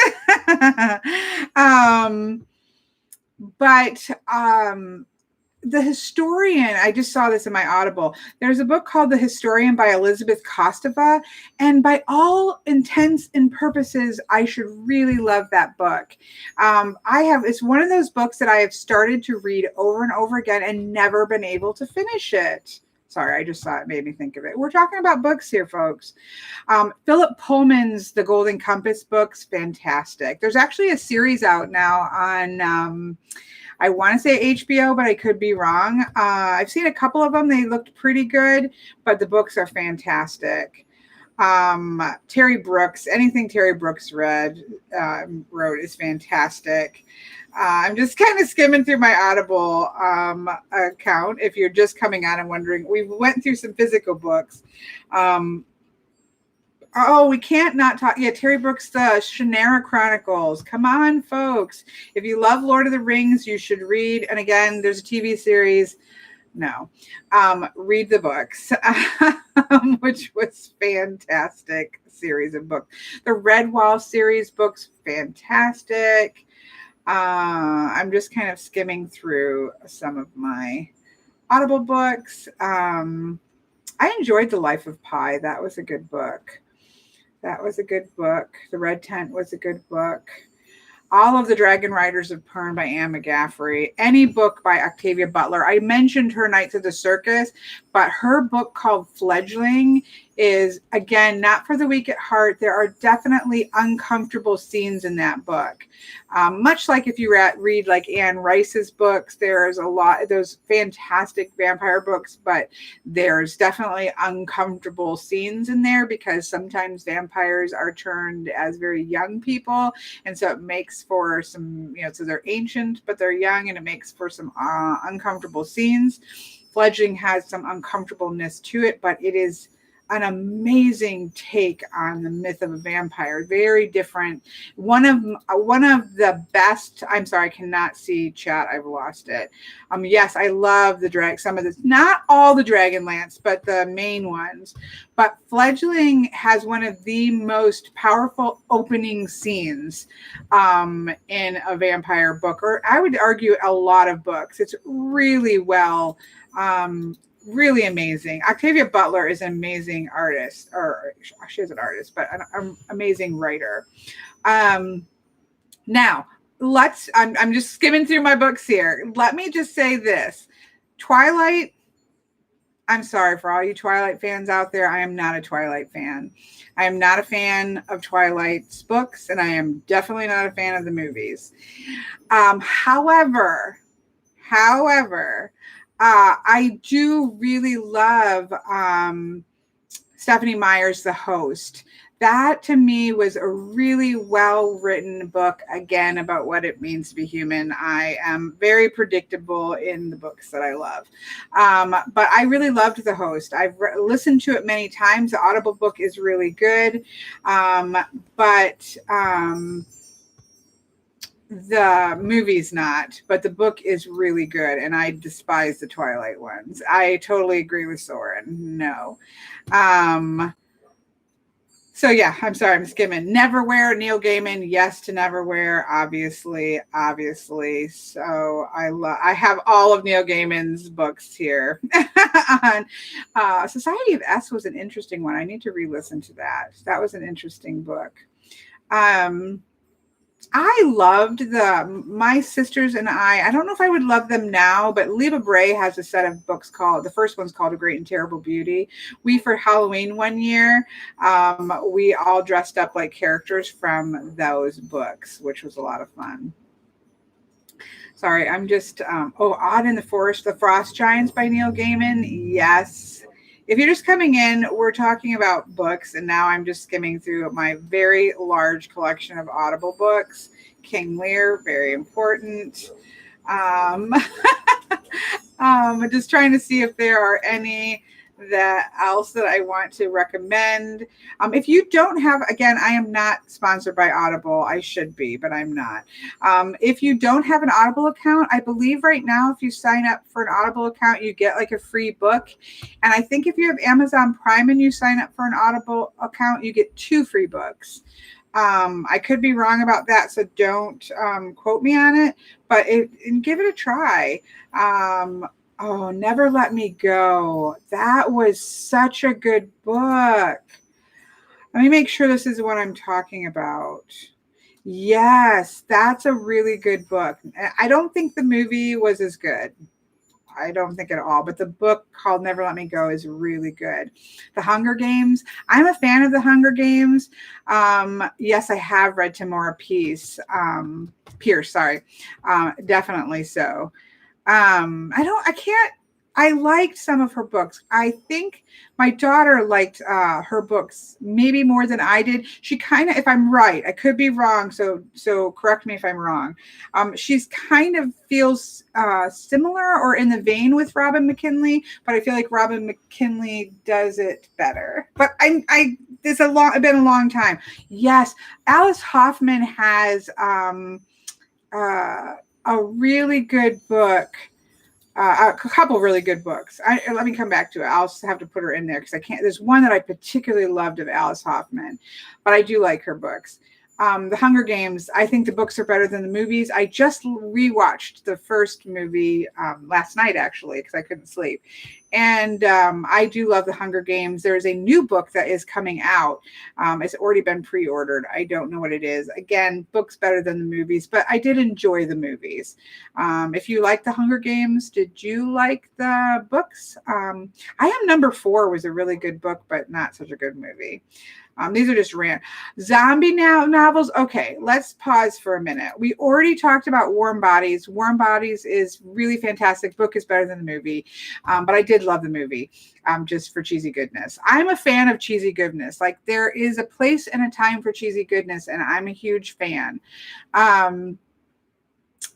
The Historian, I just saw this in my Audible. There's a book called The Historian by Elizabeth Kostova, and by all intents and purposes, I should really love that book. It's one of those books that I have started to read over and over again and never been able to finish it. Sorry, I just saw it, made me think of it. We're talking about books here, folks. Philip Pullman's The Golden Compass books, fantastic. There's actually a series out now on, I want to say HBO, but I could be wrong. I've seen a couple of them. They looked pretty good, but the books are fantastic. Terry Brooks, anything Terry Brooks wrote is fantastic. I'm just kind of skimming through my Audible account. If you're just coming on and wondering, we went through some physical books. We can't not talk. Yeah, Terry Brooks, the Shannara Chronicles. Come on, folks. If you love Lord of the Rings, you should read. And again, there's a TV series. No. Read the books, which was fantastic series of books. The Redwall series books, fantastic. I'm just kind of skimming through some of my Audible books. I enjoyed The Life of Pi. That was a good book. The Red Tent was a good book. All of the Dragon Riders of Pern by Anne McGaffrey. Any book by Octavia Butler. I mentioned her Knights of the Circus, but her book called Fledgling is, again, not for the weak at heart. There are definitely uncomfortable scenes in that book. Much like if you read like Anne Rice's books, there's a lot of those fantastic vampire books, but there's definitely uncomfortable scenes in there because sometimes vampires are turned as very young people. And so it makes for some, so they're ancient, but they're young, and it makes for some uncomfortable scenes. Fledgling has some uncomfortableness to it, but it is an amazing take on the myth of a vampire. Very different. One of the best. I'm sorry, I cannot see chat. I've lost it. Yes, I love some of this, not all the Dragonlance, but the main ones. But Fledgling has one of the most powerful opening scenes in a vampire book, or I would argue a lot of books. It's really well. Really amazing. Octavia Butler is an amazing artist, or she is an artist, but an amazing writer. Now, I'm just skimming through my books here. Let me just say this. Twilight, I'm sorry for all you Twilight fans out there. I am not a Twilight fan. I am not a fan of Twilight's books, and I am definitely not a fan of the movies. However, I do really love Stephanie Meyer's The Host. That to me was a really well-written book, again, about what it means to be human. I am very predictable in the books that I love. But I really loved The Host. I've listened to it many times. The Audible book is really good. The movie's not, but the book is really good, and I despise the Twilight ones. I totally agree with Soren. No. So yeah, I'm sorry, I'm skimming. Neverwhere, Neil Gaiman, yes to Neverwhere, obviously. So I have all of Neil Gaiman's books here. Society of S was an interesting one. I need to re-listen to that. That was an interesting book. I loved my sisters and I don't know if I would love them now, but Leva Bray has a set of books the first one's called A Great and Terrible Beauty. For Halloween one year, we all dressed up like characters from those books, which was a lot of fun. Sorry, I'm just, Odd in the Forest, The Frost Giants by Neil Gaiman. Yes. If you're just coming in, we're talking about books, and now I'm just skimming through my very large collection of Audible books. King Lear, very important. Just trying to see if there are any else that I want to recommend. If you don't have, again, I am not sponsored by Audible. I should be, but I'm not. If you don't have an Audible account, I believe right now, if you sign up for an Audible account, you get like a free book. And I think if you have Amazon Prime and you sign up for an Audible account, you get 2 free books. I could be wrong about that, so don't quote me on it, but give it a try. Never Let Me Go. That was such a good book. Let me make sure this is what I'm talking about. Yes, that's a really good book. I don't think the movie was as good. I don't think at all, but the book called Never Let Me Go is really good. The Hunger Games. I'm a fan of The Hunger Games. Yes, I have read Tamora Pierce. Definitely so. I liked some of her books. I think my daughter liked her books maybe more than I did. She kind of, if I'm right, I could be wrong. So correct me if I'm wrong. She's kind of feels similar or in the vein with Robin McKinley, but I feel like Robin McKinley does it better. But it's been a long time. Yes. Alice Hoffman has a really good book, a couple really good books. Let me come back to it. I'll just have to put her in there because I can't. There's one that I particularly loved of Alice Hoffman, but I do like her books. The Hunger Games, I think the books are better than the movies. I just rewatched the first movie last night, actually, because I couldn't sleep. And I do love The Hunger Games. There's a new book that is coming out. It's already been pre-ordered. I don't know what it is. Again, books better than the movies, but I did enjoy the movies. If you like The Hunger Games, did you like the books? I Am Number 4 was a really good book, but not such a good movie. These are just random. Zombie novels. Okay, let's pause for a minute. We already talked about Warm Bodies. Warm Bodies is really fantastic. Book is better than the movie, but I did love the movie just for cheesy goodness. I'm a fan of cheesy goodness. Like there is a place and a time for cheesy goodness, and I'm a huge fan.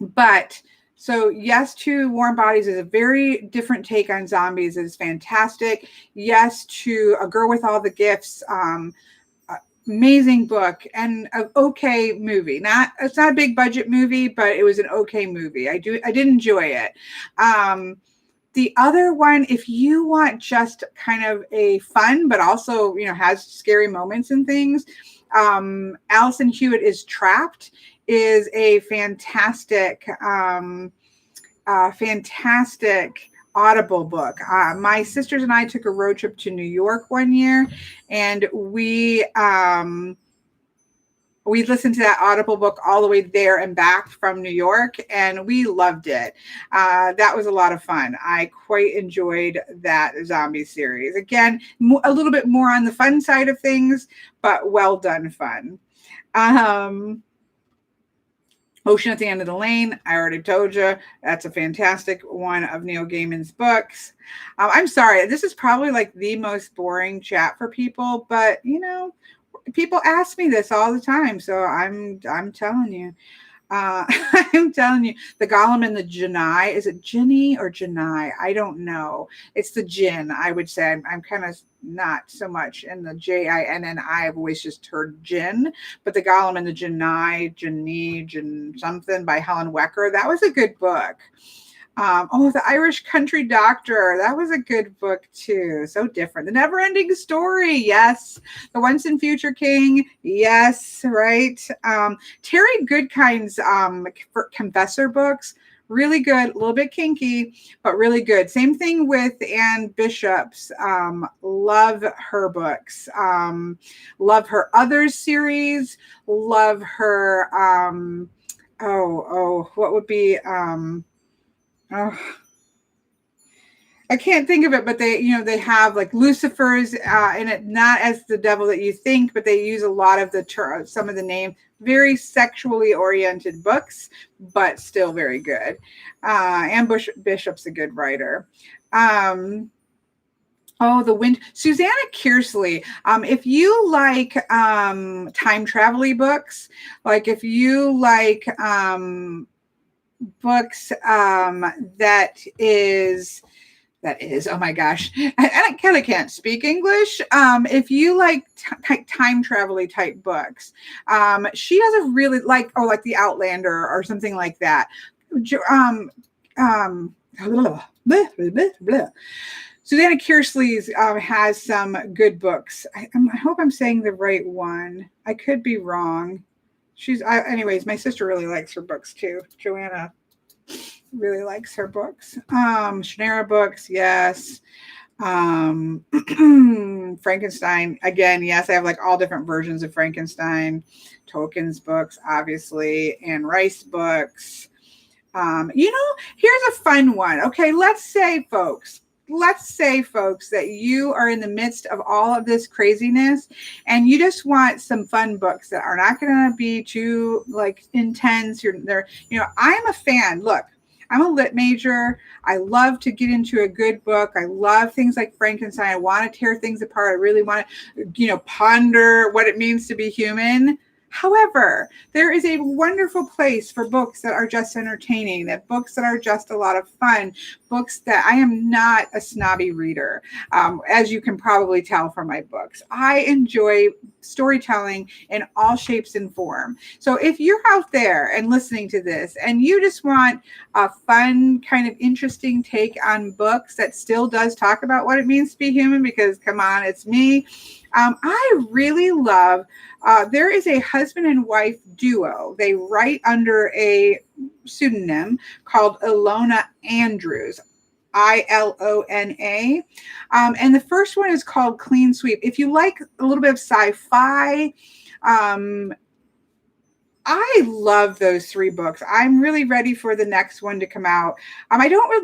But So Yes to Warm Bodies is a very different take on zombies. It is fantastic. Yes to A Girl with All the Gifts. Amazing book and an okay movie. It's not a big budget movie, but it was an okay movie. I did enjoy it. The other one, if you want just kind of a fun, but also, has scary moments and things, Allison Hewitt is Trapped is a fantastic Audible book. My sisters and I took a road trip to New York one year, and we listened to that Audible book all the way there and back from New York, and we loved it. That was a lot of fun. I quite enjoyed that zombie series. Again, a little bit more on the fun side of things, but well done fun. Ocean at the End of the Lane, I already told you, that's a fantastic one of Neil Gaiman's books. I'm sorry, this is probably like the most boring chat for people, but people ask me this all the time, so I'm telling you. I'm telling you, the Golem and the Janai. Is it Ginny or Janai? I don't know. It's the Jinn, I would say. I'm kind of not so much in the Jinni. I've always just heard Jinn. But the Golem and the Janai, Jin something by Helen Wecker. That was a good book. The Irish Country Doctor. That was a good book too. So different. The Never-Ending Story. Yes. The Once and Future King. Yes. Right. Terry Goodkind's Confessor books. Really good. A little bit kinky, but really good. Same thing with Anne Bishop's. Love her books. Love her Others series. Love her. What would be I can't think of it, but they have like Lucifer's in it, not as the devil that you think, but they use a lot of some of the names. Very sexually oriented books, but still very good. Anne Bishop's a good writer. The Wind. Susanna Kearsley. If you like time travel-y books, like if you like books that is oh my gosh, I kind of can't speak English. If you like time travel-y type books, she has a really like the Outlander or something like that. Susanna Kearsley's has some good books. I hope I'm saying the right one. I could be wrong. Anyways, my sister really likes her books too. Joanna really likes her books. Shannara books, yes. Frankenstein, again, yes. I have like all different versions of Frankenstein. Tolkien's books, obviously, Anne Rice books. Here's a fun one. Okay, let's say, folks, that you are in the midst of all of this craziness and you just want some fun books that are not going to be too like intense. I'm a fan. Look, I'm a lit major. I love to get into a good book. I love things like Frankenstein. I want to tear things apart. I really want to, ponder what it means to be human. However, there is a wonderful place for books that are just entertaining, books that are just a lot of fun, books that I am not a snobby reader, as you can probably tell from my books. I enjoy storytelling in all shapes and form. So if you're out there and listening to this and you just want a fun, kind of interesting take on books that still does talk about what it means to be human, because come on, it's me. I really love, there is a husband and wife duo. They write under a pseudonym called Ilona Andrews, Ilona. And the first one is called Clean Sweep. If you like a little bit of sci-fi, I love those three books. I'm really ready for the next one to come out.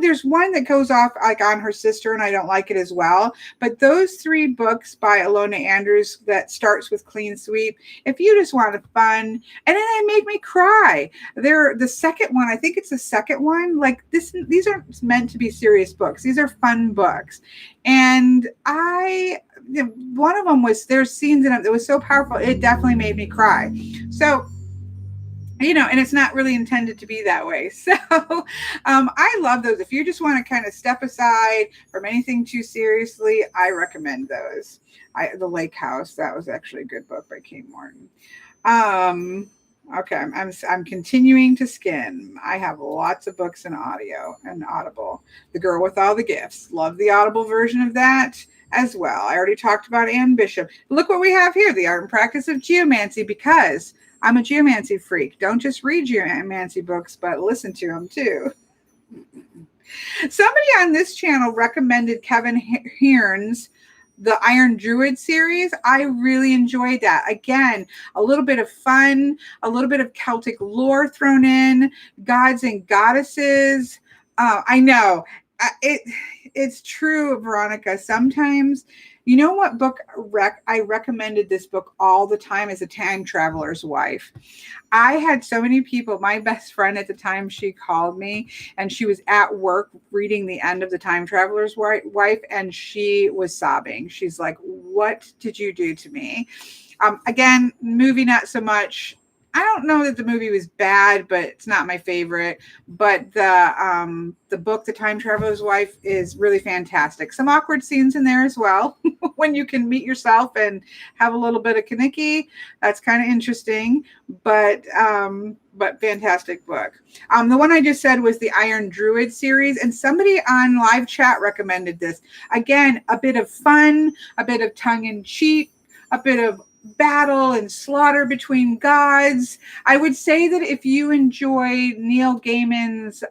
There's one that goes off like on her sister and I don't like it as well. But those three books by Ilona Andrews that starts with Clean Sweep, if you just want a fun, and then they make me cry. They're the second one. I think it's the second one. Like these aren't meant to be serious books. These are fun books. And one of them was, there's scenes in it that was so powerful. It definitely made me cry. So and it's not really intended to be that way. So I love those. If you just want to kind of step aside from anything too seriously, I recommend those. The Lake House, that was actually a good book by Kate Morton. Okay, I'm continuing to skim. I have lots of books in audio and Audible. The Girl with All the Gifts. Love the Audible version of that as well. I already talked about Anne Bishop. Look what we have here, The Art and Practice of Geomancy, because I'm a geomancy freak. Don't just read geomancy books, but listen to them too. Somebody on this channel recommended Kevin Hearn's The Iron Druid series. I really enjoyed that. Again, a little bit of fun, a little bit of Celtic lore thrown in, gods and goddesses. I know. It's true, Veronica. Sometimes, you know what book I recommended this book all the time as a time traveler's wife. I had so many people, my best friend at the time, she called me and she was at work reading the end of the Time Traveler's Wife and she was sobbing. She's like, what did you do to me? Again, movie not so much. I don't know that the movie was bad, but it's not my favorite. But the book, The Time Traveler's Wife, is really fantastic. Some awkward scenes in there as well. When you can meet yourself and have a little bit of Kaniki, that's kind of interesting. But fantastic book. The one I just said was the Iron Druid series, and somebody on live chat recommended this. Again, a bit of fun, a bit of tongue in cheek, a bit of battle and slaughter between gods. I would say that if you enjoy Neil Gaiman's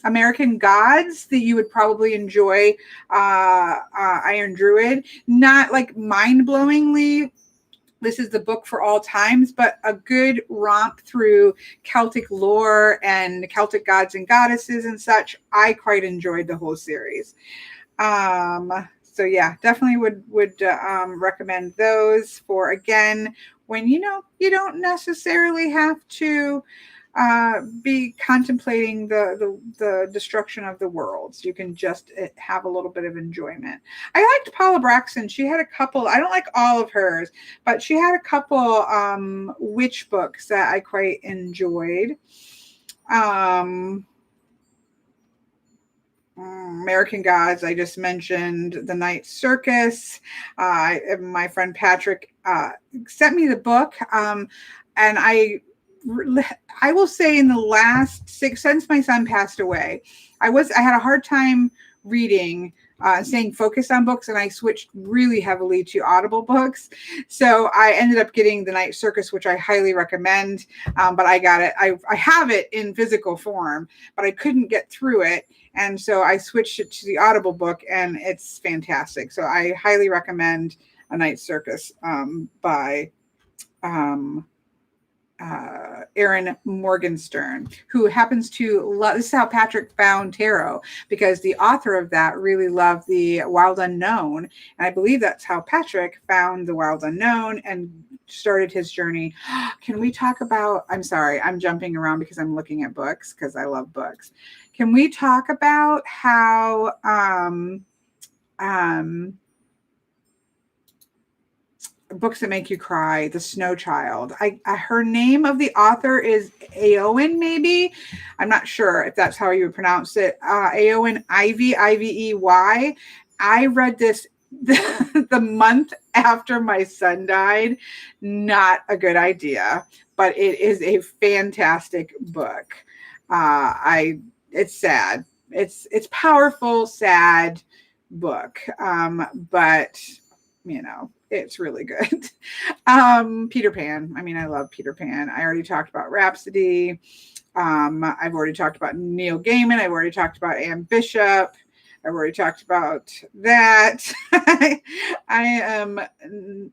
American Gods, that you would probably enjoy Iron Druid. Not like mind-blowingly, this is the book for all times, but a good romp through Celtic lore and Celtic gods and goddesses and such. I quite enjoyed the whole series. So yeah, definitely would recommend those for, again, when you don't necessarily have to be contemplating the destruction of the worlds. You can just have a little bit of enjoyment. I liked Paula Braxton. She had a couple, I don't like all of hers, but she had a couple witch books that I quite enjoyed. American Gods, I just mentioned. The Night Circus. My friend Patrick sent me the book, and I will say in the last since my son passed away, I had a hard time reading, staying focused on books, and I switched really heavily to Audible books. So I ended up getting The Night Circus, which I highly recommend. But I got it. I have it in physical form, but I couldn't get through it. And so I switched it to the Audible book, and it's fantastic. So I highly recommend A Night Circus by Erin Morgenstern, who happens to love. This is how Patrick found tarot, because the author of that really loved the Wild Unknown. And I believe that's how Patrick found the Wild Unknown and started his journey. Can we talk about, I'm sorry, I'm jumping around because I'm looking at books because I love books. Can we talk about how books that make you cry? The Snow Child. Her name of the author is Éowyn, maybe. I'm not sure if that's how you would pronounce it. Éowyn Ivey, Ivey. I read this the month after my son died. Not a good idea, but it is a fantastic book. It's sad. It's powerful, sad book. But it's really good. Peter Pan. I mean, I love Peter Pan. I already talked about Rhapsody. I've already talked about Neil Gaiman. I've already talked about Anne Bishop. I've already talked about that. I am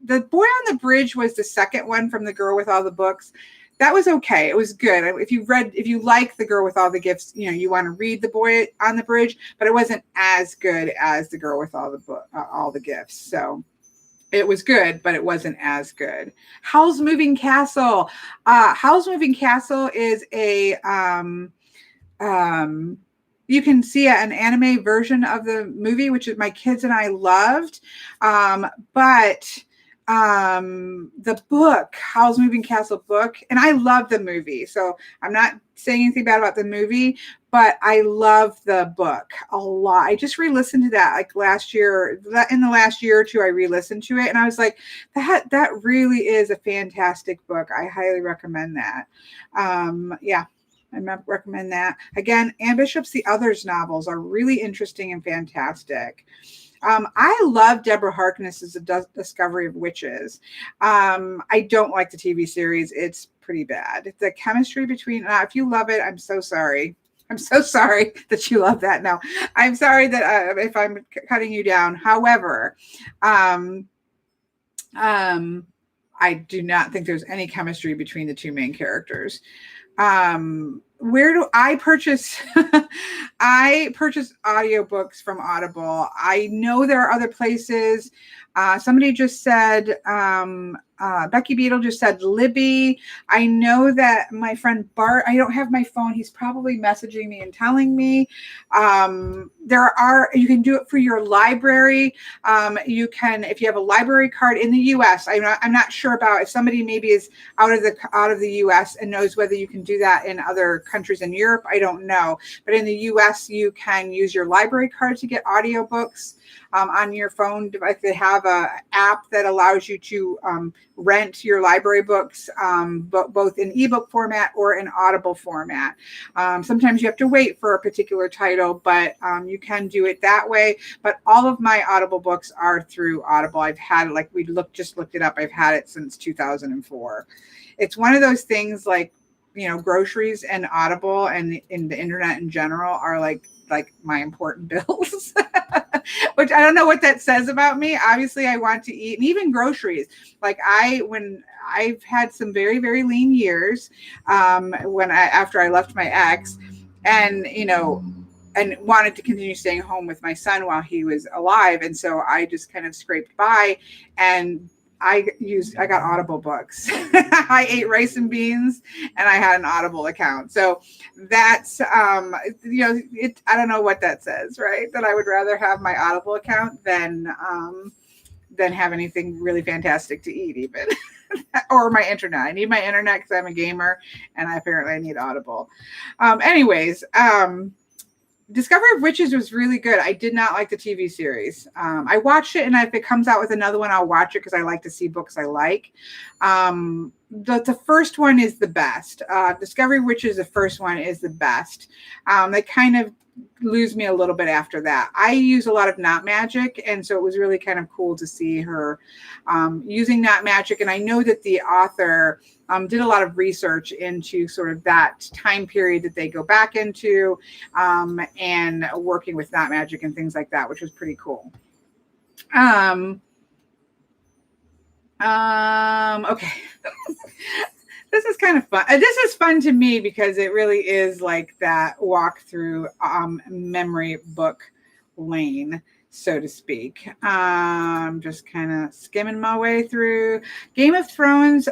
The Boy on the Bridge was the second one from The Girl with All the Books. That was okay. It was good. If you like The Girl with All the Gifts, you want to read The Boy on the Bridge, but it wasn't as good as The Girl with All the Gifts. So it was good, but it wasn't as good. Howl's Moving Castle. Howl's Moving Castle is a you can see an anime version of the movie, which is my kids and I loved. But the book, Howl's Moving Castle book, and I love the movie, so I'm not saying anything bad about the movie, but I love the book a lot. I just re-listened to that like last year. In the last year or two, I re-listened to it, and I was like, that really is a fantastic book. I highly recommend that. Yeah. I recommend that. Again, Anne Bishop's The Others novels are really interesting and fantastic. I love Deborah Harkness's Discovery of Witches. I don't like the TV series. It's pretty bad. The chemistry between, if you love it, I'm so sorry. I'm so sorry that you love that. No, I'm sorry that if I'm cutting you down. However, I do not think there's any chemistry between the two main characters. Where do I purchase? I purchase audiobooks from Audible. I know there are other places. Somebody just said, Beckibeetle just said Libby. I know that my friend Bart, I don't have my phone. He's probably messaging me and telling me. You can do it for your library. You can, if you have a library card in the US, I'm not sure about if somebody maybe is out of the US and knows whether you can do that in other countries in Europe. I don't know. But in the US, you can use your library card to get audiobooks. On your phone device. They have an app that allows you to rent your library books, both in ebook format or in Audible format. Sometimes you have to wait for a particular title, but you can do it that way. But all of my Audible books are through Audible. I've had it, just looked it up. I've had it since 2004. It's one of those things like, groceries and Audible and in the internet in general are like my important bills, which I don't know what that says about me. Obviously I want to eat, and even groceries. Like when I've had some very, very lean years, after I left my ex and wanted to continue staying home with my son while he was alive. And so I just kind of scraped by, and I got Audible books. I ate rice and beans and I had an Audible account. So that's, I don't know what that says, right? That I would rather have my Audible account than have anything really fantastic to eat even. Or my internet. I need my internet because I'm a gamer, and I need Audible. Discovery of Witches was really good. I did not like the TV series. I watched it, and if it comes out with another one, I'll watch it because I like to see books I like. The first one is the best. Discovery of Witches, the first one is the best. They kind of lose me a little bit after that. I use a lot of Not Magic, and so it was really kind of cool to see her using Not Magic. And I know that the author did a lot of research into sort of that time period that they go back into, and working with Not Magic and things like that, which was pretty cool. Okay. This is kind of fun. This is fun to me because it really is like that walk through memory book lane, so to speak. Just kind of skimming my way through Game of Thrones.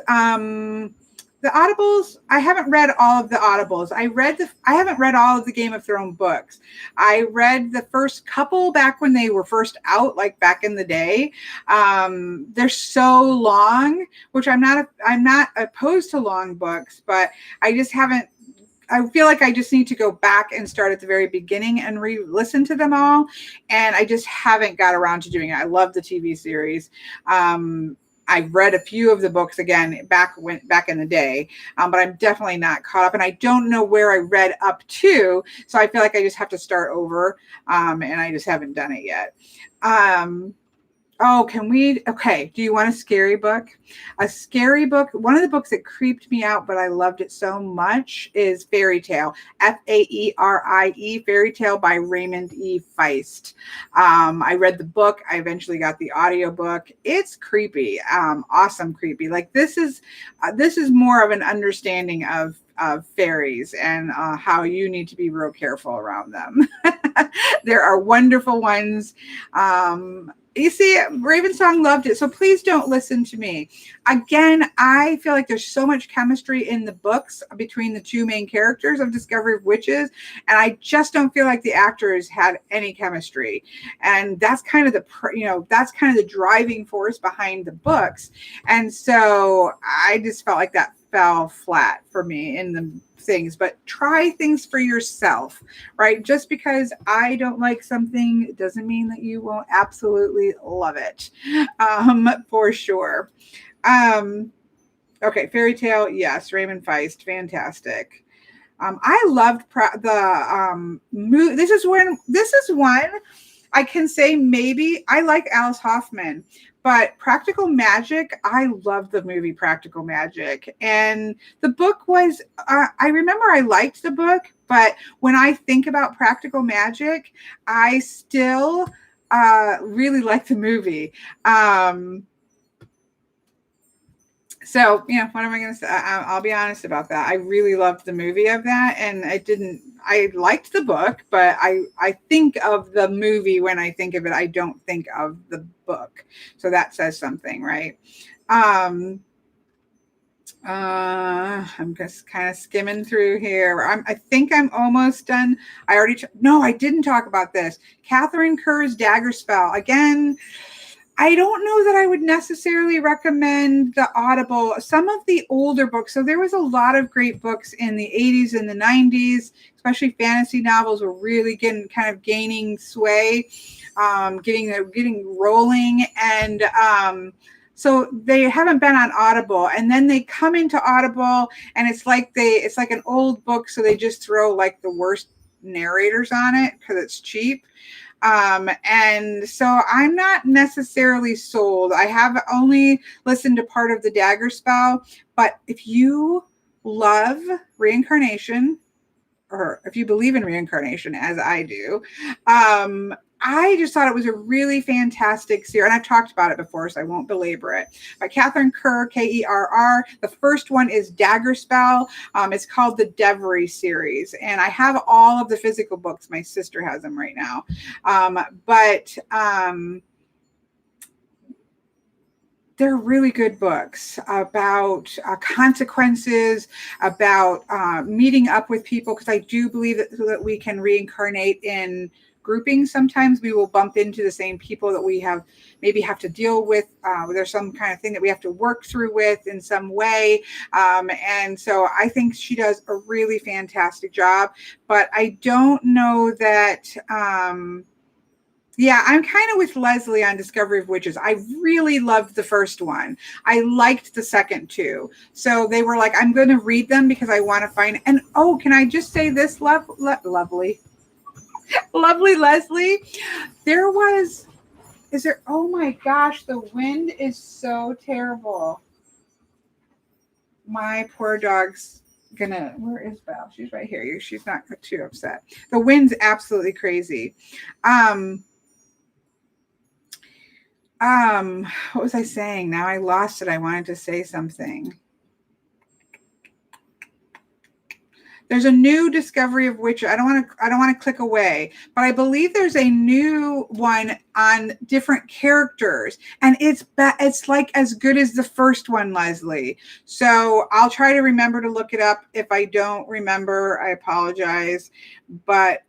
The Audibles, I haven't read all of the Audibles. I haven't read all of the Game of Thrones books. I read the first couple back when they were first out, like back in the day. They're so long, which I'm not opposed to long books, but I feel like I just need to go back and start at the very beginning and re-listen to them all. And I just haven't got around to doing it. I love the TV series. I've read a few of the books again back in the day, but I'm definitely not caught up, and I don't know where I read up to. So I feel like I just have to start over, and I just haven't done it yet. Okay. Do you want a scary book? A scary book. One of the books that creeped me out, but I loved it so much, is Fairy Tale. Faerie, Fairy Tale by Raymond E. Feist. I read the book. I eventually got the audiobook. It's creepy. Awesome creepy. Like this is more of an understanding of fairies and how you need to be real careful around them. There are wonderful ones. You see, Ravensong loved it, so please don't listen to me. Again, I feel like there's so much chemistry in the books between the two main characters of Discovery of Witches, and I just don't feel like the actors had any chemistry. And that's kind of that's kind of the driving force behind the books. And so I just felt like that fell flat for me in the things. But try things for yourself, right? Just because I don't like something doesn't mean that you won't absolutely love it, for sure. Okay, fairy tale, yes. Raymond Feist, fantastic. I loved this is one I can say maybe I like Alice Hoffman, but Practical Magic, I love the movie Practical Magic. And the book was, I remember I liked the book, but when I think about Practical Magic, I still really like the movie. So, what am I going to say? I'll be honest about that. I really loved the movie of that. And I liked the book, but I think of the movie when I think of it. I don't think of the book. So that says something, right? I'm just kind of skimming through here. I think I'm almost done. No, I didn't talk about this. Catherine Kerr's Dagger Spell. Again, I don't know that I would necessarily recommend the Audible. Some of the older books, so there was a lot of great books in the 80s and the 90s, especially fantasy novels were really gaining sway, getting rolling. And so they haven't been on Audible. And then they come into Audible and it's like an old book, so they just throw like the worst narrators on it because it's cheap. And so I'm not necessarily sold. I have only listened to part of the Dagger Spell, but if you love reincarnation, or if you believe in reincarnation, as I do, I just thought it was a really fantastic series. And I've talked about it before, so I won't belabor it. By Catherine Kerr, Kerr. The first one is Dagger Spell. It's called the Devery series. And I have all of the physical books. My sister has them right now. They're really good books about consequences, about meeting up with people, because I do believe that we can reincarnate in grouping. Sometimes we will bump into the same people that we have to deal with. There's some kind of thing that we have to work through with in some way. And so I think she does a really fantastic job, but I don't know that, I'm kind of with Leslie on Discovery of Witches. I really loved the first one. I liked the second two. So they were like, I'm going to read them because I want to find, and can I just say this, lovely Leslie? Oh my gosh, the wind is so terrible. My poor dog's where is Belle? She's right here. She's not too upset. The wind's absolutely crazy. What was I saying? Now I lost it. I wanted to say something. There's a new Discovery of Witches. I don't want to click away, but I believe there's a new one on different characters, and it's like as good as the first one, Leslie. So I'll try to remember to look it up. If I don't remember, I apologize. But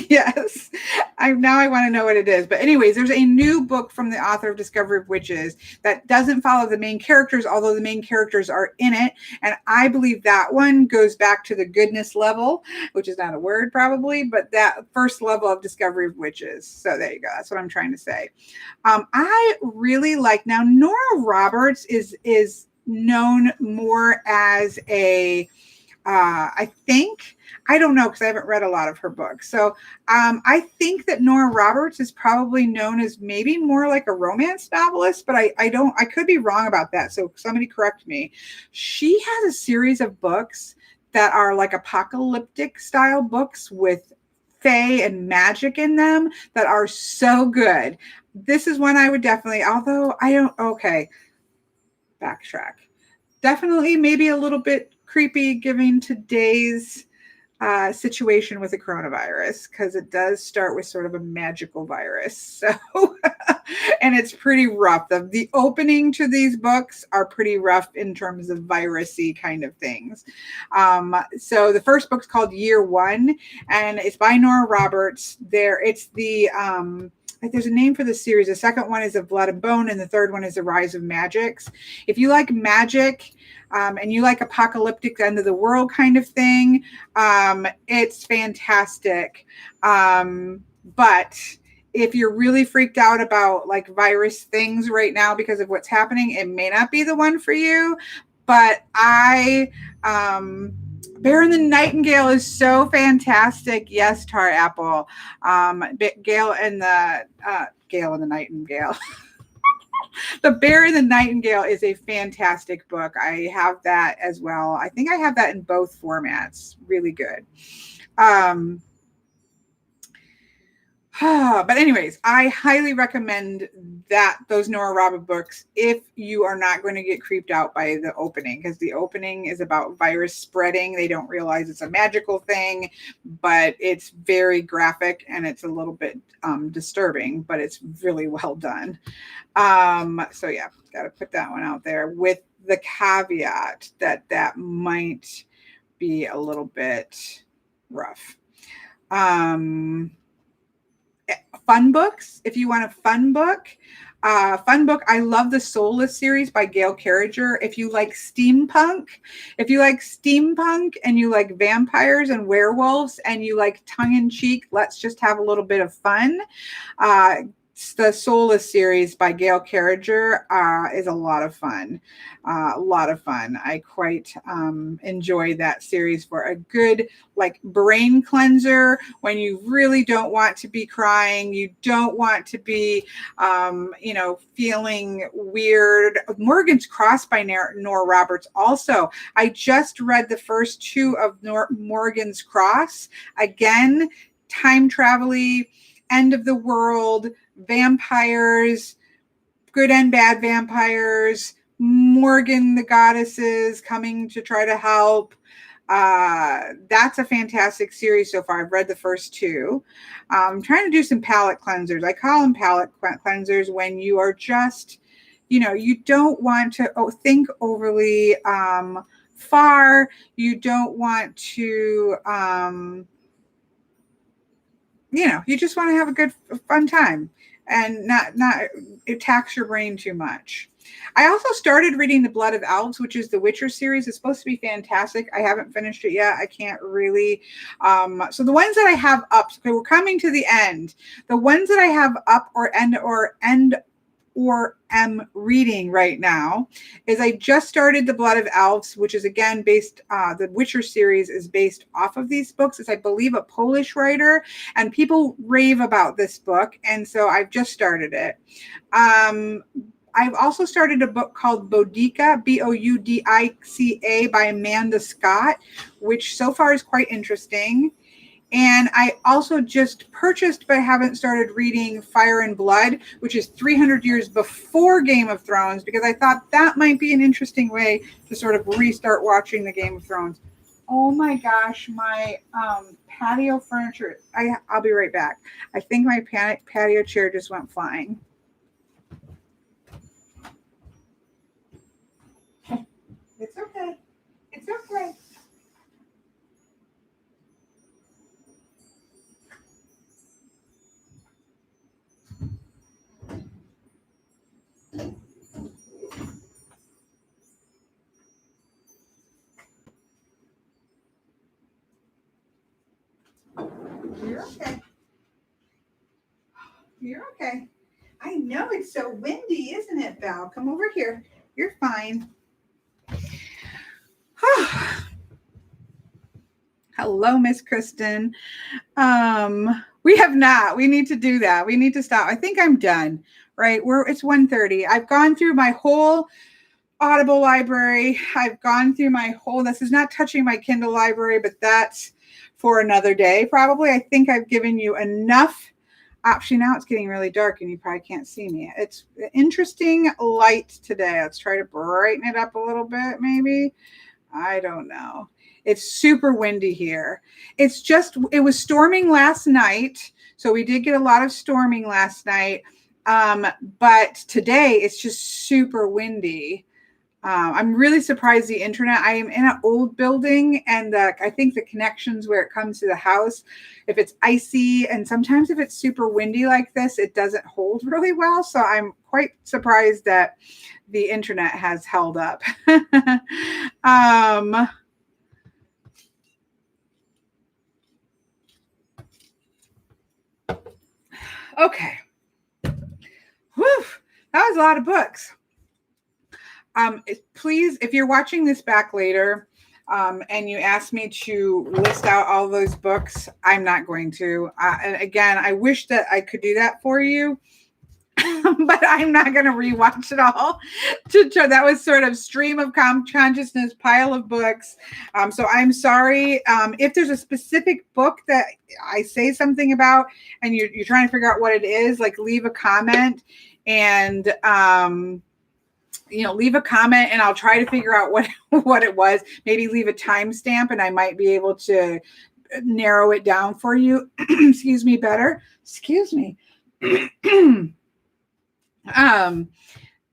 yes, I want to know what it is. But anyways, there's a new book from the author of Discovery of Witches that doesn't follow the main characters, although the main characters are in it. And I believe that one goes back to the goodness level, which is not a word probably, but that first level of Discovery of Witches. So there you go. That's what I'm trying to say. I really like, now Nora Roberts is known more as a, I don't know because I haven't read a lot of her books. So I think that Nora Roberts is probably known as maybe more like a romance novelist, but I could be wrong about that. So somebody correct me. She has a series of books that are like apocalyptic style books with fae and magic in them that are so good. This is one I would definitely, backtrack. Definitely maybe a little bit creepy given today's situation with the coronavirus, because it does start with sort of a magical virus. So, and it's pretty rough. The opening to these books are pretty rough in terms of virusy kind of things. So the first book's called Year One, and it's by Nora Roberts. It's the there's a name for the series. The second one is Of Blood and Bone, and the third one is The Rise of Magics. If you like magic, and you like apocalyptic end of the world kind of thing, it's fantastic. But if you're really freaked out about like virus things right now because of what's happening, it may not be the one for you. But Bear and the Nightingale is so fantastic. Yes, Tar Apple. Gael and the Nightingale. The Bear and the Nightingale is a fantastic book. I have that as well. I think I have that in both formats. Really good. But anyways, I highly recommend those Nora Roberts books if you are not going to get creeped out by the opening, because the opening is about virus spreading. They don't realize it's a magical thing, but it's very graphic and it's a little bit disturbing, but it's really well done. So yeah, got to put that one out there with the caveat that might be a little bit rough. Fun books. If you want a fun book, I love the Soulless series by Gail Carriger. If you like steampunk and you like vampires and werewolves and you like tongue-in-cheek, let's just have a little bit of fun. The Soulless series by Gail Carriger is a lot of fun. I quite enjoy that series for a good like brain cleanser when you really don't want to be crying. You don't want to be, feeling weird. Morgan's Cross by Nora Roberts. Also, I just read the first two of Morgan's Cross. Again, time travel-y, end of the world, vampires, good and bad vampires, Morgan the goddesses coming to try to help. That's a fantastic series so far. I've read the first two. I'm trying to do some palate cleansers. I call them palate cleansers when you are just, you don't want to think overly far. You don't want to, you just want to have a good, fun time and not it tax your brain too much. I also started reading The Blood of Elves, which is the Witcher series. It's supposed to be fantastic. I haven't finished it yet. I can't really. So the ones that I have up, okay, we're coming to the end. The ones that I have up or am reading right now is I just started The Blood of Elves, which is again based, the Witcher series is based off of these books. It's, I believe, a Polish writer, and people rave about this book. And so I've just started it. I've also started a book called Boudica, Boudica, by Amanda Scott, which so far is quite interesting. And I also just purchased, but haven't started reading Fire and Blood, which is 300 years before Game of Thrones, because I thought that might be an interesting way to sort of restart watching the Game of Thrones. Oh my gosh, my patio furniture. I'll be right back. I think my patio chair just went flying. It's okay. It's okay. You're okay. You're okay. I know it's so windy, isn't it, Val? Come over here. You're fine. Hello, Miss Kristen. We have not. We need to do that. We need to stop. I think I'm done. Right? It's 1:30. I've gone through my whole Audible library. I've gone through my whole. This is not touching my Kindle library, but that's for another day. Probably. I think I've given you enough. Actually, now it's getting really dark and you probably can't see me. It's interesting light today. Let's try to brighten it up a little bit, maybe. I don't know. It's super windy here. It was storming last night. So we did get a lot of storming last night. But today it's just super windy. I'm really surprised the internet. I am in an old building, and I think the connections where it comes to the house, if it's icy and sometimes if it's super windy like this, it doesn't hold really well. So I'm quite surprised that the internet has held up. Okay. Whew. That was a lot of books. Please, if you're watching this back later, and you ask me to list out all those books, I'm not going to. And again, I wish that I could do that for you, but I'm not going to rewatch it all. That was sort of stream of consciousness, pile of books. So I'm sorry. If there's a specific book that I say something about and you're trying to figure out what it is, like leave a comment and, leave a comment and I'll try to figure out what it was. Maybe leave a timestamp and I might be able to narrow it down for you. Excuse me, better. Excuse me. But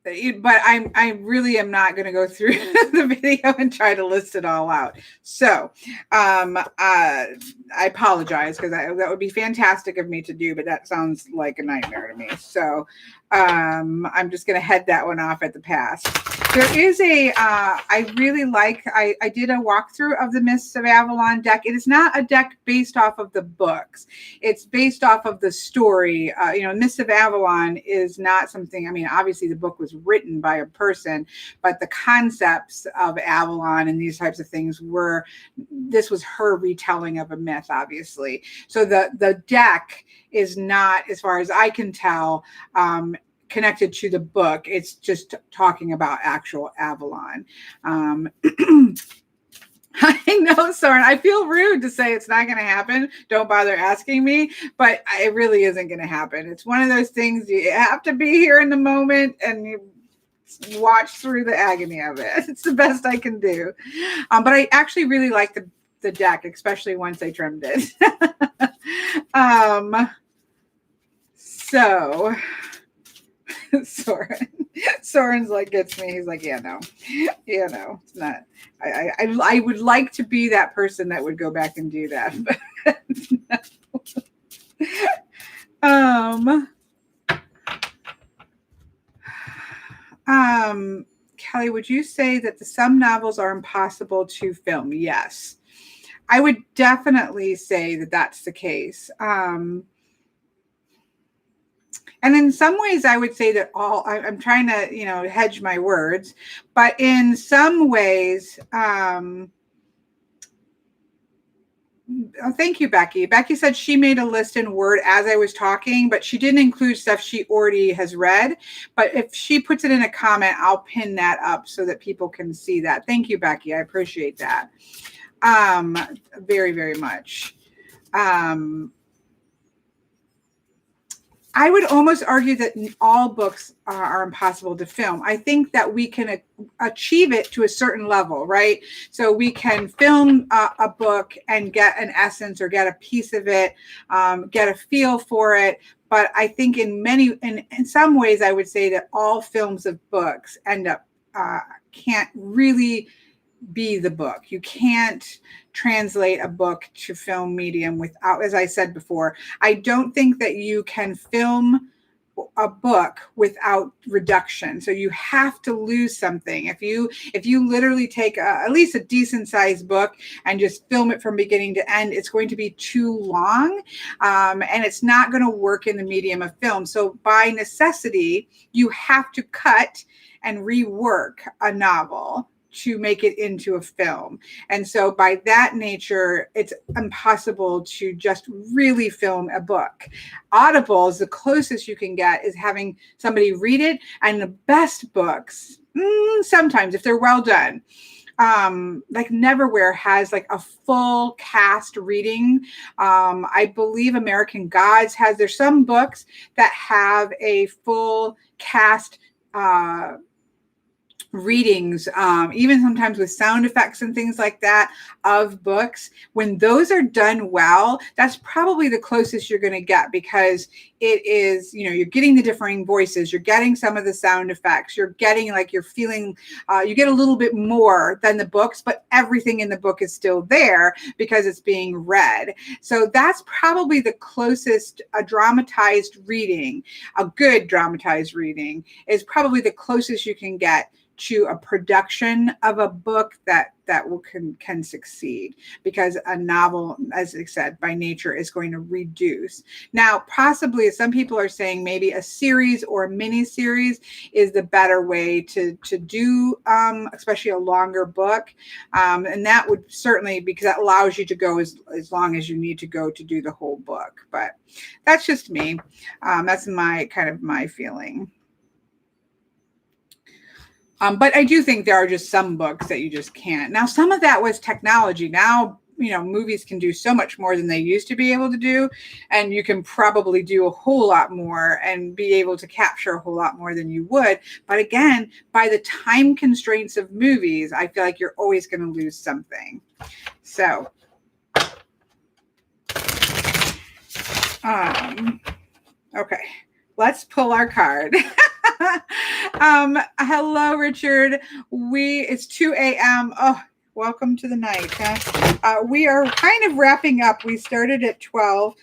I really am not going to go through the video and try to list it all out. So I apologize because that would be fantastic of me to do, but that sounds like a nightmare to me. So I'm just going to head that one off at the pass. There is I did a walkthrough of the Mists of Avalon deck. It is not a deck based off of the books. It's based off of the story. Mists of Avalon is not something, obviously the book was written by a person, but the concepts of Avalon and these types of things this was her retelling of a myth, obviously. So the deck is not, as far as I can tell, connected to the book. It's just talking about actual Avalon. I know, Soren, I feel rude to say it's not going to happen. Don't bother asking me, but it really isn't going to happen. It's one of those things you have to be here in the moment and you watch through the agony of it. It's the best I can do. But I actually really like the deck, especially once I trimmed it. So Soren's like gets me. He's like, no, it's not. I would like to be that person that would go back and do that. But Kelly, would you say that some novels are impossible to film? Yes, I would definitely say that that's the case. And in some ways, I would say that I'm trying to, hedge my words, but in some ways, thank you, Becky. Becky said she made a list in Word as I was talking, but she didn't include stuff she already has read. But if she puts it in a comment, I'll pin that up so that people can see that. Thank you, Becky. I appreciate that very, very much. I would almost argue that all books are impossible to film. I think that we can achieve it to a certain level, right? So we can film a book and get an essence or get a piece of it, get a feel for it. But I think in some ways, I would say that all films of books end up can't really be the book. You can't translate a book to film medium without, as I said before, I don't think that you can film a book without reduction. So you have to lose something. If you literally take at least a decent sized book and just film it from beginning to end, it's going to be too long, and it's not going to work in the medium of film. So by necessity, you have to cut and rework a novel to make it into a film. And so by that nature, it's impossible to just really film a book. Audible is the closest you can get, is having somebody read it. And the best books, sometimes if they're well done, like Neverwhere has like a full cast reading. I believe American Gods there's some books that have a full cast readings, even sometimes with sound effects and things like that of books, when those are done well, that's probably the closest you're going to get, because it is, you're getting the differing voices, you're getting some of the sound effects, you're getting like, you're feeling, you get a little bit more than the books, but everything in the book is still there because it's being read. So that's probably the closest a dramatized reading, a good dramatized reading is probably the closest you can get to a production of a book that can succeed, because a novel, as I said, by nature is going to reduce. Now, possibly some people are saying maybe a series or a mini series is the better way to do, especially a longer book. And that would certainly, because that allows you to go as long as you need to go to do the whole book. But that's just me. That's my feeling. But I do think there are just some books that you just can't. Now, some of that was technology. Now, movies can do so much more than they used to be able to do. And you can probably do a whole lot more and be able to capture a whole lot more than you would. But again, by the time constraints of movies, I feel like you're always going to lose something. So, okay, let's pull our card. Hello, Richard. It's 2 a.m. Oh, welcome to the night. Huh? We are kind of wrapping up. We started at 12.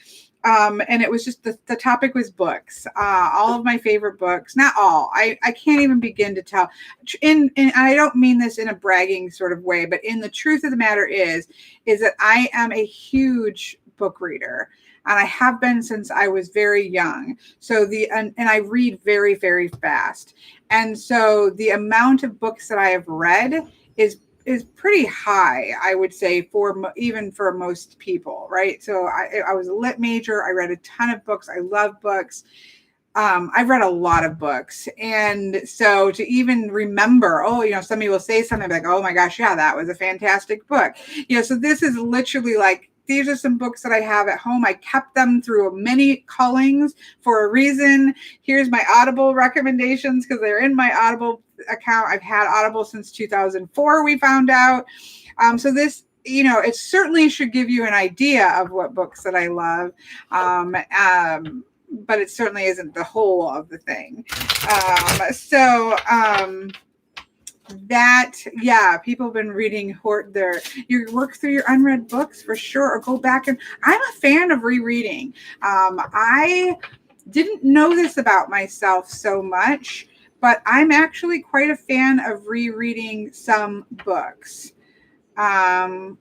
And it was just the topic was books. All of my favorite books. Not all. I can't even begin to tell. And I don't mean this in a bragging sort of way, but in the truth of the matter is that I am a huge book reader. And I have been since I was very young. So and I read very, very fast. And so the amount of books that I have read is pretty high, I would say, even for most people, right? So I was a lit major. I read a ton of books. I love books. I've read a lot of books. And so to even remember, somebody will say something like, oh my gosh, yeah, that was a fantastic book. So this is literally like, these are some books that I have at home. I kept them through many cullings for a reason. Here's my Audible recommendations, because they're in my Audible account. I've had Audible since 2004, we found out. So this, it certainly should give you an idea of what books that I love. But it certainly isn't the whole of the thing. People have been reading you work through your unread books for sure, or go back. And I'm a fan of rereading. I didn't know this about myself so much, but I'm actually quite a fan of rereading some books. That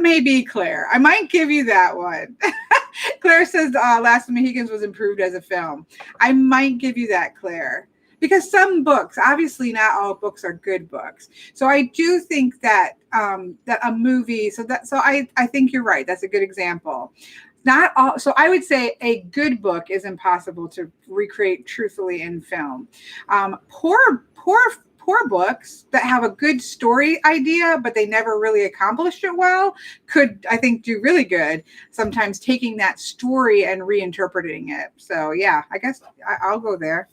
may be Claire. I might give you that one. Claire says Last of the Mohicans was improved as a film. I might give you that, Claire. Because some books, obviously not all books are good books. So I do think that that a movie, so I think you're right. That's a good example. Not all, so I would say a good book is impossible to recreate truthfully in film. Poor books that have a good story idea, but they never really accomplished it well, could, I think, do really good. Sometimes taking that story and reinterpreting it. So yeah, I guess I'll go there.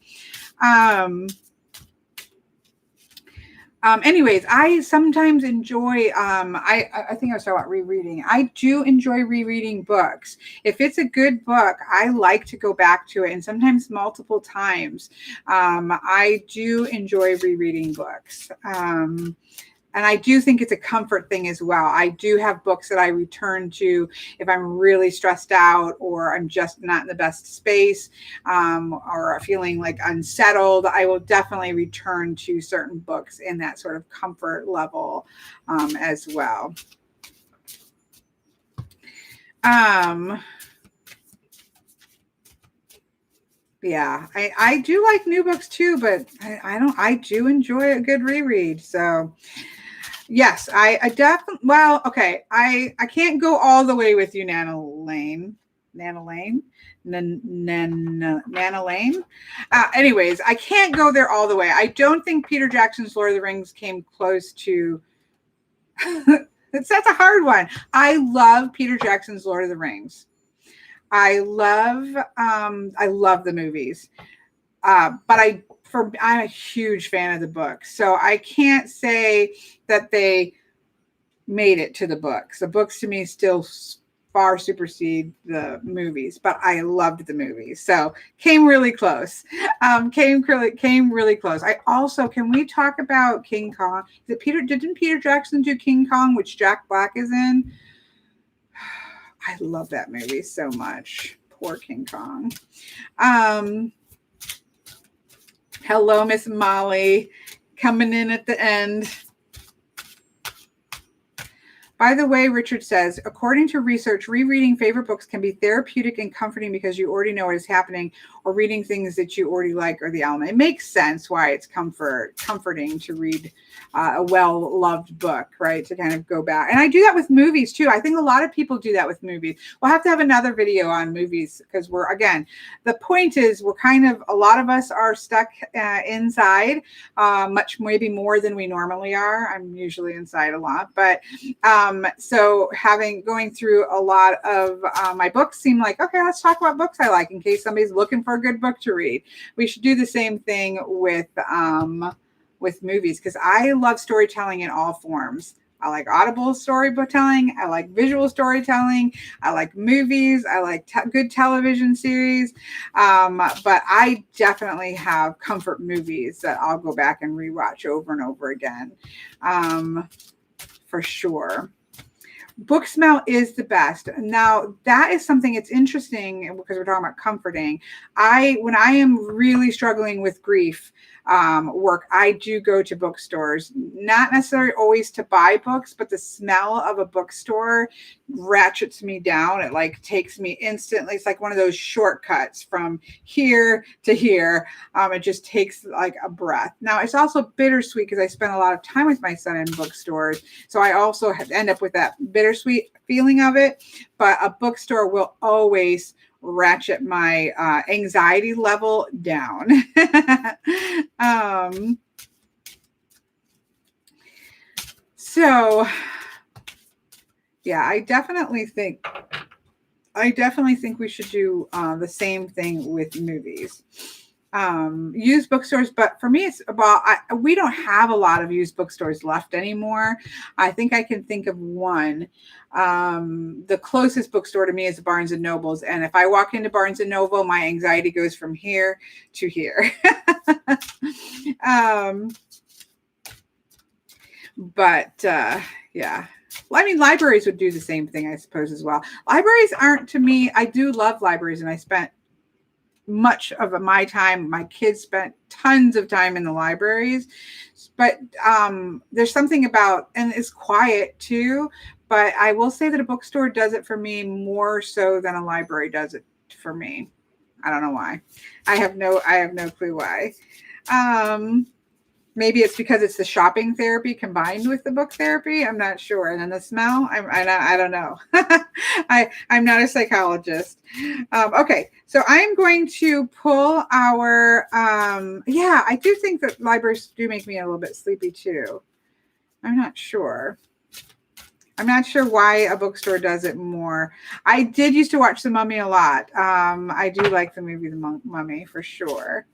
Anyways, I sometimes enjoy, I think I was talking about rereading. I do enjoy rereading books. If it's a good book, I like to go back to it, and sometimes multiple times. I do enjoy rereading books. And I do think it's a comfort thing as well. I do have books that I return to if I'm really stressed out, or I'm just not in the best space, or feeling like unsettled. I will definitely return to certain books in that sort of comfort level as well. Yeah, I do like new books too, but I do enjoy a good reread. So yes, I definitely, well, okay. I can't go all the way with you, Nana Lane. Anyways, I can't go there all the way. I don't think Peter Jackson's Lord of the Rings came close to, that's a hard one. I love Peter Jackson's Lord of the Rings. I love the movies. But I'm a huge fan of the book, so I can't say that they made it to the books. The books to me still far supersede the movies, but I loved the movies, so came really close. Came really close. I also, can we talk about King Kong? Didn't Peter Jackson do King Kong, which Jack Black is in? I love that movie so much. Poor King Kong. Hello, Miss Molly, coming in at the end. By the way, Richard says, according to research, rereading favorite books can be therapeutic and comforting because you already know what is happening, or reading things that you already like or the element. It makes sense why it's comforting to read a well-loved book, right? To kind of go back. And I do that with movies too. I think a lot of people do that with movies. We'll have to have another video on movies because the point is a lot of us are stuck inside maybe more than we normally are. I'm usually inside a lot, but so going through a lot of my books seemed like, okay, let's talk about books I like in case somebody's looking for a good book to read. We should do the same thing with movies, because I love storytelling in all forms. I like audible storytelling. I like visual storytelling. I like movies. I like good television series. But I definitely have comfort movies that I'll go back and rewatch over and over again. For sure. Book smell is the best. Now, that is something it's interesting because we're talking about comforting. When I am really struggling with grief work, I do go to bookstores, not necessarily always to buy books, but the smell of a bookstore ratchets me down. It like takes me instantly. It's like one of those shortcuts from here to here. It just takes like a breath. Now, it's also bittersweet because I spend a lot of time with my son in bookstores. So I also end up with that bittersweet feeling of it. But a bookstore will always ratchet my anxiety level down. So yeah, I definitely think we should do the same thing with movies. Used bookstores, but for me, it's about, we don't have a lot of used bookstores left anymore. I think I can think of one. The closest bookstore to me is Barnes and Nobles. And if I walk into Barnes and Noble, my anxiety goes from here to here. Yeah. Well, I mean, libraries would do the same thing, I suppose, as well. Libraries aren't, to me, I do love libraries, and I spent much of my time, my kids spent tons of time in the libraries, but there's something about, and it's quiet too, but I will say that a bookstore does it for me more so than a library does it for me. I don't know why. I have no clue why. Maybe it's because it's the shopping therapy combined with the book therapy. I'm not sure. And then the smell, I don't know. I'm not a psychologist. Okay, so I'm going to pull our, I do think that libraries do make me a little bit sleepy too. I'm not sure. I'm not sure why a bookstore does it more. I did used to watch The Mummy a lot. I do like the movie The Mummy for sure.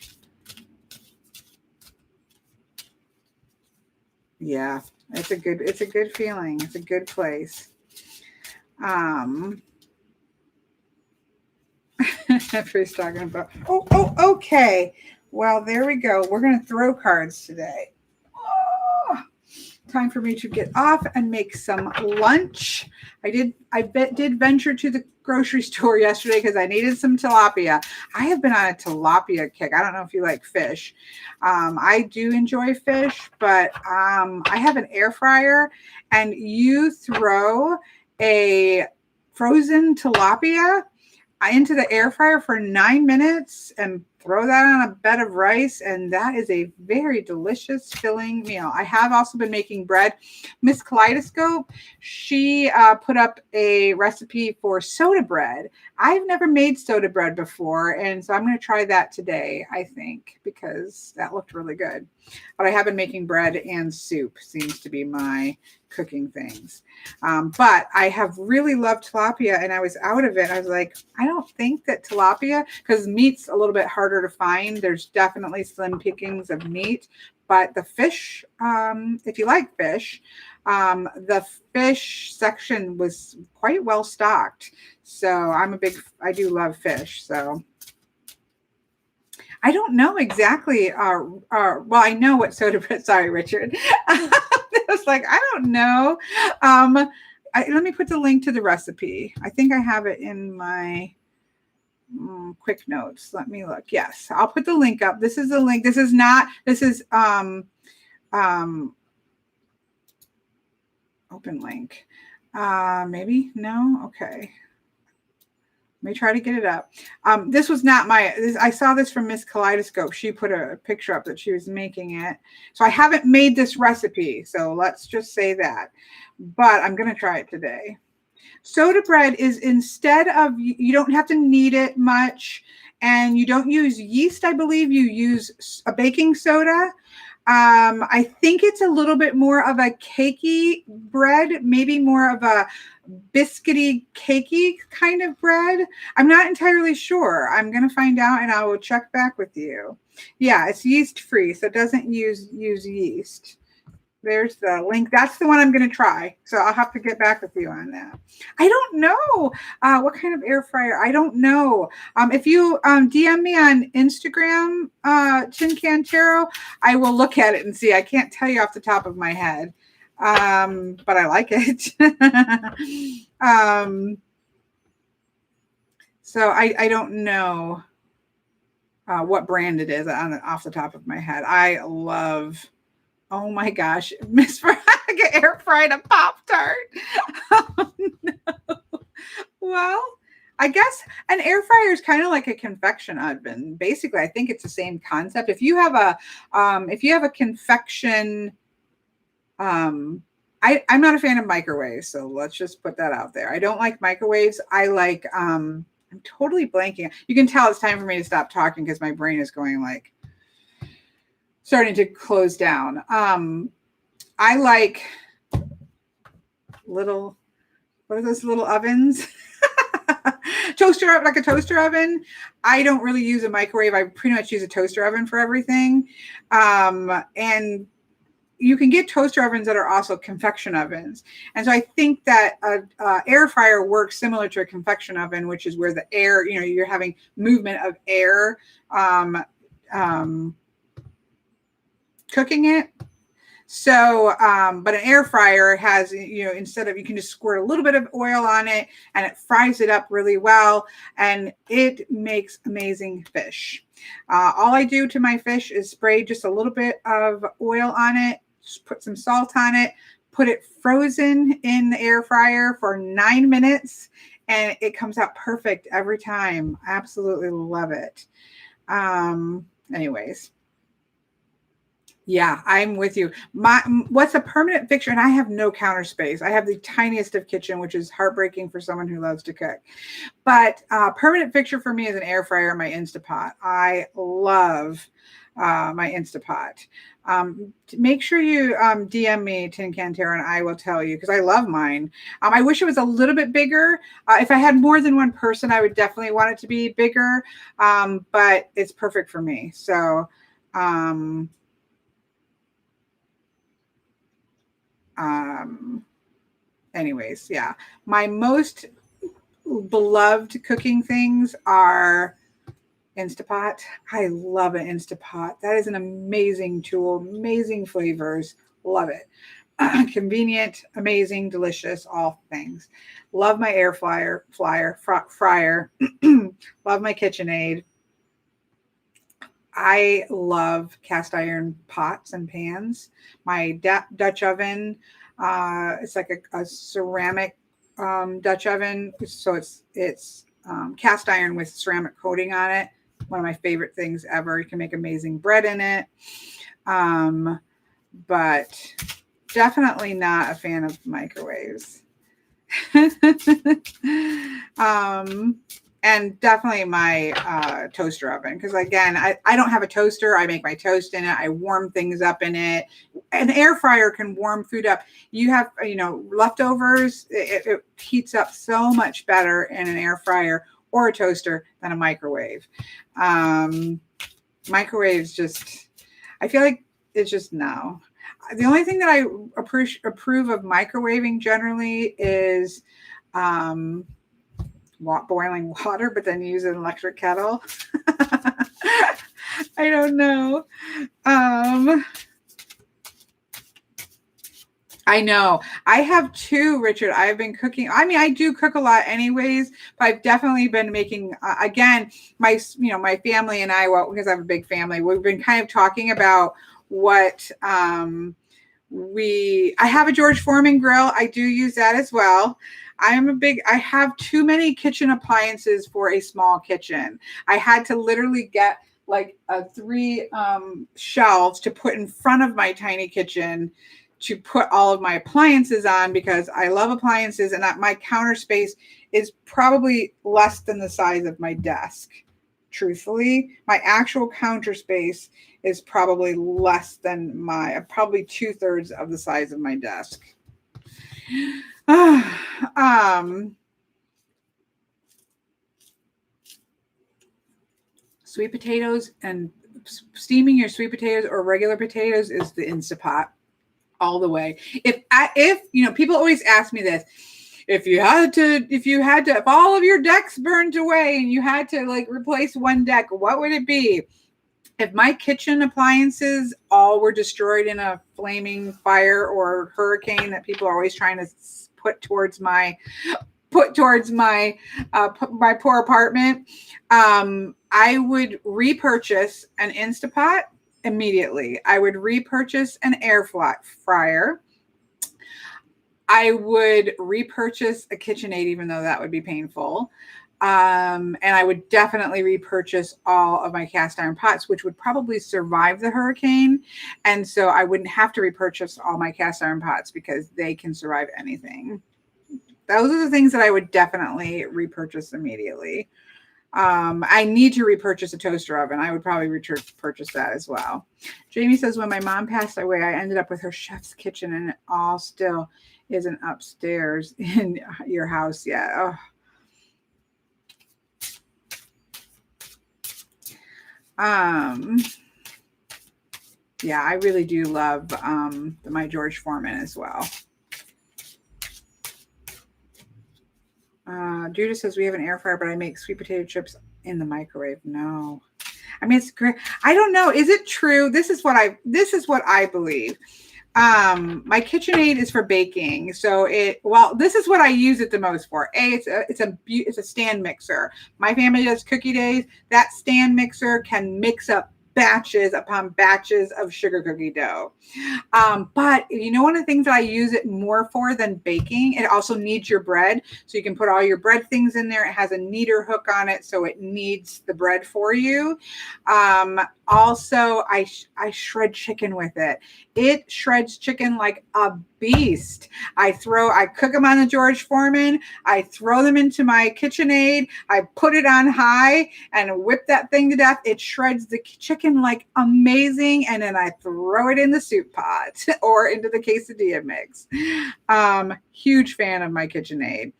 Yeah, it's a good feeling. It's a good place. Everybody's talking about, okay. Well, there we go. We're going to throw cards today. Oh, time for me to get off and make some lunch. I did venture to the grocery store yesterday because I needed some tilapia. I have been on a tilapia kick. I don't know if you like fish. I do enjoy fish, but I have an air fryer, and you throw a frozen tilapia into the air fryer for 9 minutes and throw that on a bed of rice, and that is a very delicious, filling meal. I have also been making bread. Miss Kaleidoscope, she put up a recipe for soda bread. I've never made soda bread before, and so I'm going to try that today, I think, because that looked really good. But I have been making bread and soup, seems to be my cooking things. But I have really loved tilapia, and I was out of it. I was like, I don't think that tilapia, because meat's a little bit harder to find. There's definitely slim pickings of meat, but the fish, if you like fish, the fish section was quite well stocked. So I do love fish. So I don't know exactly. Well, I know what soda bread. Sorry, Richard. I was like, I don't know. Let me put the link to the recipe. I think I have it in my quick notes. Let me look. Yes, I'll put the link up. This is the link. This is open link. Maybe no. Okay. Let me try to get it up. This was not I saw this from Miss Kaleidoscope. She put a picture up that she was making it. So I haven't made this recipe. So let's just say that. But I'm going to try it today. Soda bread is, instead of, you don't have to knead it much, and you don't use yeast. I believe you use a baking soda. I think it's a little bit more of a cakey bread, maybe more of a biscuity, cakey kind of bread. I'm not entirely sure. I'm going to find out, and I will check back with you. Yeah, it's yeast free, so it doesn't use yeast. There's the link. That's the one I'm going to try. So I'll have to get back with you on that. I don't know what kind of air fryer. I don't know. If you DM me on Instagram, Tin Can Tarot, I will look at it and see. I can't tell you off the top of my head, but I like it. So I don't know what brand it is off the top of my head. I love. Oh my gosh, Miss Veronica air fried a Pop-Tart. Oh no. Well, I guess an air fryer is kind of like a convection oven. Basically, I think it's the same concept. If you have a convection, I'm not a fan of microwaves, so let's just put that out there. I don't like microwaves. I like I'm totally blanking. You can tell it's time for me to stop talking because my brain is going like starting to close down. I like what are those little ovens? Like a toaster oven. I don't really use a microwave. I pretty much use a toaster oven for everything. And you can get toaster ovens that are also convection ovens. And so I think that an air fryer works similar to a convection oven, which is where the air, you're having movement of air, cooking it. So, but an air fryer has, instead of, you can just squirt a little bit of oil on it and it fries it up really well, and it makes amazing fish. All I do to my fish is spray just a little bit of oil on it, just put some salt on it, put it frozen in the air fryer for 9 minutes, and it comes out perfect every time. I absolutely love it. Anyways. Yeah, I'm with you. What's a permanent fixture? And I have no counter space. I have the tiniest of kitchen, which is heartbreaking for someone who loves to cook. But permanent fixture for me is an air fryer, my Instapot. I love my Instapot. Make sure you DM me, Tin Can Tarot, and I will tell you, because I love mine. I wish it was a little bit bigger. If I had more than one person, I would definitely want it to be bigger. But it's perfect for me. So anyways, yeah, my most beloved cooking things are Instapot. I love an Instapot. That is an amazing tool, amazing flavors. Love it. Convenient, amazing, delicious, all things. Love my air fryer. Love my KitchenAid. I love cast iron pots and pans. My Dutch oven, it's like a ceramic Dutch oven. So it's cast iron with ceramic coating on it. One of my favorite things ever. You can make amazing bread in it. But definitely not a fan of microwaves. And definitely my toaster oven, because again, I don't have a toaster. I make my toast in it. I warm things up in it. an air fryer can warm food up. You have, leftovers, it heats up so much better in an air fryer or a toaster than a microwave. Microwaves just, I feel like it's just no. The only thing that I approve of microwaving generally is boiling water, but then use an electric kettle. I don't know. I know. I have two, Richard. I've been cooking. I mean, I do cook a lot anyways, but I've definitely been making, again, my family and I, because I have a big family, we've been kind of talking about what I have a George Foreman grill. I do use that as well. I have too many kitchen appliances for a small kitchen. I had to literally get like 3 shelves to put in front of my tiny kitchen to put all of my appliances on, because I love appliances, and my counter space is probably less than the size of my desk. Truthfully, my actual counter space is probably less than probably 2/3 of the size of my desk. Sweet potatoes, and steaming your sweet potatoes or regular potatoes is the Instapot all the way. If people always ask me this, if all of your decks burned away and you had to like replace one deck, what would it be? If my kitchen appliances all were destroyed in a flaming fire or hurricane that people are always trying to put towards my poor apartment, I would repurchase an Instapot immediately. I would repurchase an air fryer. I would repurchase a KitchenAid, even though that would be painful. And I would definitely repurchase all of my cast iron pots, which would probably survive the hurricane. And so I wouldn't have to repurchase all my cast iron pots because they can survive anything. Those are the things that I would definitely repurchase immediately. I need to repurchase a toaster oven. I would probably purchase that as well. Jamie says, when my mom passed away, I ended up with her chef's kitchen, and it all still isn't upstairs in your house yet. Oh. Yeah, I really do love my George Foreman as well. Judah says, we have an air fryer, but I make sweet potato chips in the microwave. No. I mean, it's great. I don't know. Is it true? This is what I believe. My KitchenAid is for baking. So this is what I use it the most for. It's a stand mixer. My family does cookie days. That stand mixer can mix up batches upon batches of sugar cookie dough. But one of the things that I use it more for than baking, it also kneads your bread. So you can put all your bread things in there. It has a kneader hook on it, so it kneads the bread for you. Also, I shred chicken with it. It shreds chicken like a beast. I cook them on the George Foreman. I throw them into my KitchenAid. I put it on high and whip that thing to death. It shreds the chicken like amazing. And then I throw it in the soup pot or into the quesadilla mix. Huge fan of my KitchenAid.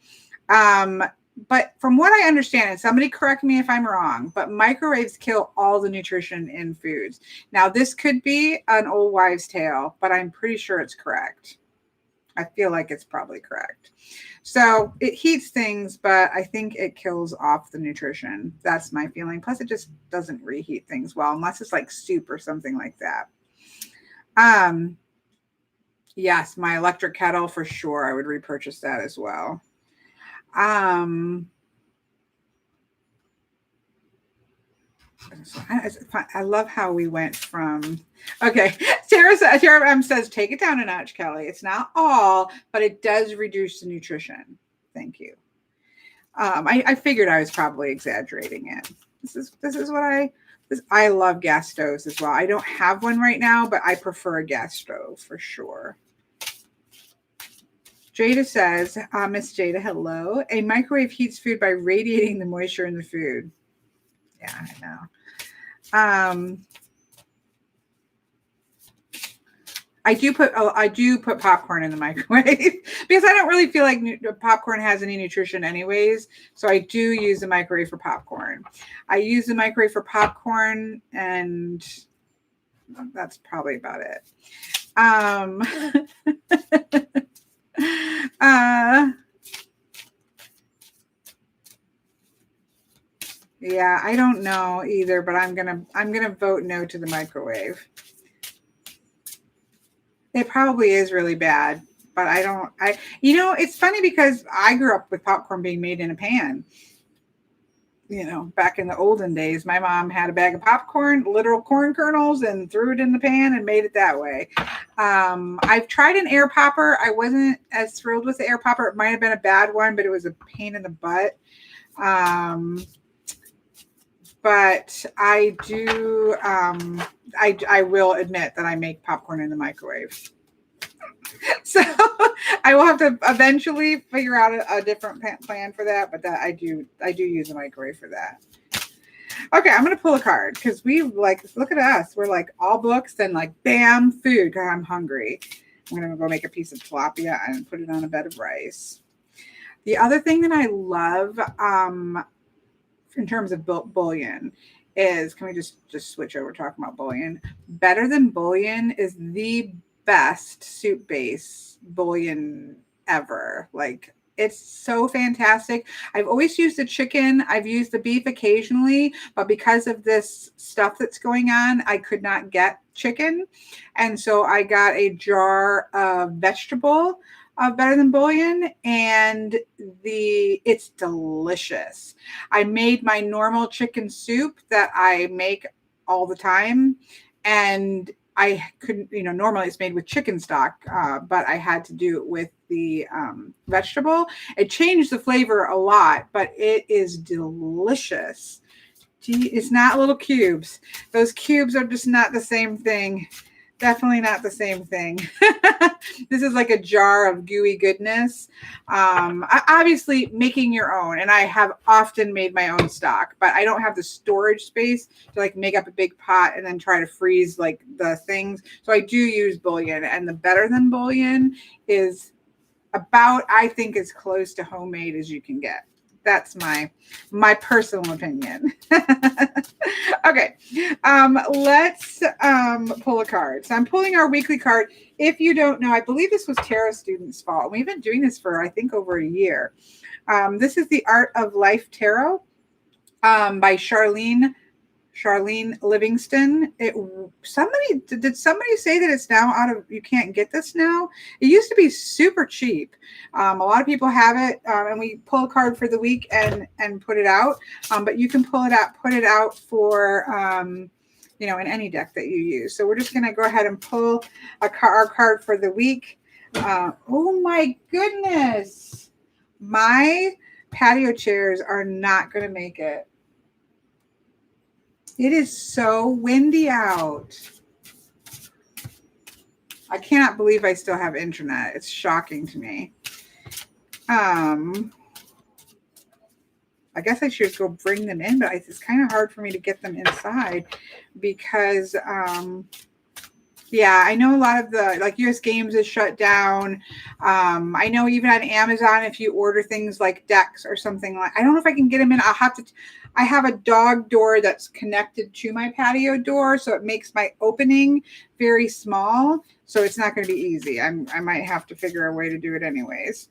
But from what I understand, and somebody correct me if I'm wrong, but microwaves kill all the nutrition in foods. Now, this could be an old wives' tale, but I'm pretty sure it's correct. I feel like it's probably correct. So it heats things, but I think it kills off the nutrition. That's my feeling. Plus, it just doesn't reheat things well, unless it's like soup or something like that. Yes, my electric kettle for sure. I would repurchase that as well. I love how we went from, okay. Sarah says, take it down a notch, Kelly. It's not all, but it does reduce the nutrition. Thank you. I figured I was probably exaggerating it. This is what I love gas stoves as well. I don't have one right now, but I prefer a gas stove for sure. Jada says, Miss Jada, hello. A microwave heats food by radiating the moisture in the food. Yeah, I know. I do put popcorn in the microwave because I don't really feel like popcorn has any nutrition anyways. So I do use the microwave for popcorn. I use the microwave for popcorn, and that's probably about it. Yeah, I don't know either, but I'm gonna vote no to the microwave. It probably is really bad, but it's funny because I grew up with popcorn being made in a pan. Back in the olden days, my mom had a bag of popcorn, literal corn kernels, and threw it in the pan and made it that way. I've tried an air popper. I wasn't as thrilled with the air popper. It might have been a bad one, but it was a pain in the butt. But I do, I will admit that I make popcorn in the microwave. So I will have to eventually figure out a different plan for that, but that I do use the microwave for that. Okay, I'm going to pull a card because look at us. We're like all books and like, bam, food. God, I'm hungry. I'm going to go make a piece of tilapia and put it on a bed of rice. The other thing that I love, in terms of bouillon is, can we just switch over talking about bouillon? Better Than Bouillon is the best soup base bouillon ever. Like, it's so fantastic. I've always used the chicken. I've used the beef occasionally, but because of this stuff that's going on, I could not get chicken. And so I got a jar of vegetable Better Than Bouillon, and it's delicious. I made my normal chicken soup that I make all the time, and I couldn't, normally it's made with chicken stock, but I had to do it with the vegetable. It changed the flavor a lot, but it is delicious. It's not little cubes. Those cubes are just not the same thing. Definitely not the same thing. This is like a jar of gooey goodness. Obviously, making your own. And I have often made my own stock, but I don't have the storage space to like make up a big pot and then try to freeze like the things. So I do use bouillon, and the Better Than Bouillon is about, I think, as close to homemade as you can get. That's my personal opinion. Okay. Let's pull a card. So I'm pulling our weekly card. If you don't know, I believe this was Tarot Students' fault. We've been doing this for, I think, over a year. This is the Art of Life Tarot by Charlene Livingston. Did somebody say that it's now you can't get this now? It used to be super cheap. A lot of people have it, and we pull a card for the week and put it out. But you can put it out for in any deck that you use. So we're just going to go ahead and pull our card for the week. Oh my goodness, my patio chairs are not going to make it. It is so windy out. I cannot believe I still have internet. It's shocking to me. I guess I should go bring them in, but it's kind of hard for me to get them inside because, I know a lot of the US Games is shut down. I know even on Amazon, if you order things like decks or something I don't know if I can get them in. I have a dog door that's connected to my patio door, so it makes my opening very small. So it's not going to be easy. I might have to figure a way to do it anyways.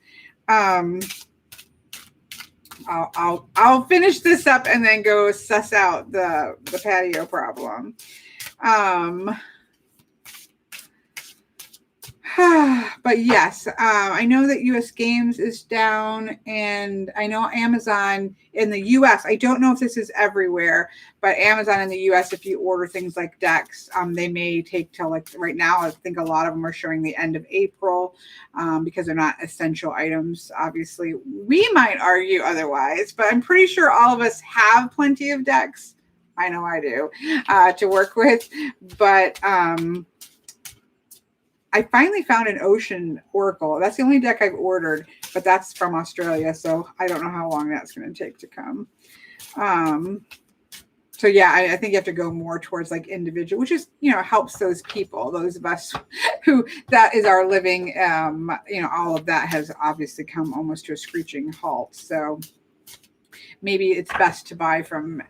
I'll finish this up and then go suss out the patio problem. But yes, I know that US Games is down, and I know Amazon in the US, I don't know if this is everywhere, but Amazon in the US, if you order things like decks, they may take till like right now. I think a lot of them are showing the end of April because they're not essential items. Obviously, we might argue otherwise, but I'm pretty sure all of us have plenty of decks. I know I do to work with, but I finally found an Ocean Oracle. That's the only deck I've ordered, but that's from Australia, so I don't know how long that's going to take to come. So yeah, I think you have to go more towards like individual, which is, helps those people, those of us who that is our living. All of that has obviously come almost to a screeching halt. So maybe it's best to buy from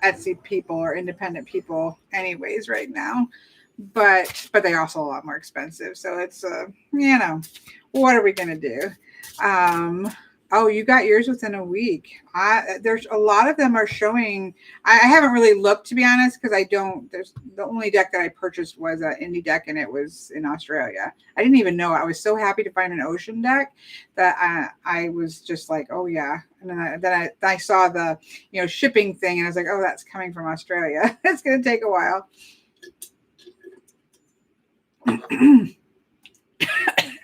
Etsy people or independent people anyways right now. But they're also a lot more expensive. So it's, what are we going to do? Oh, you got yours within a week. There's a lot of them are showing. I haven't really looked, to be honest, because there's the only deck that I purchased was an indie deck, and it was in Australia. I didn't even know. I was so happy to find an ocean deck that I was just like, oh yeah. And then I saw the shipping thing, and I was like, oh, that's coming from Australia. It's going to take a while.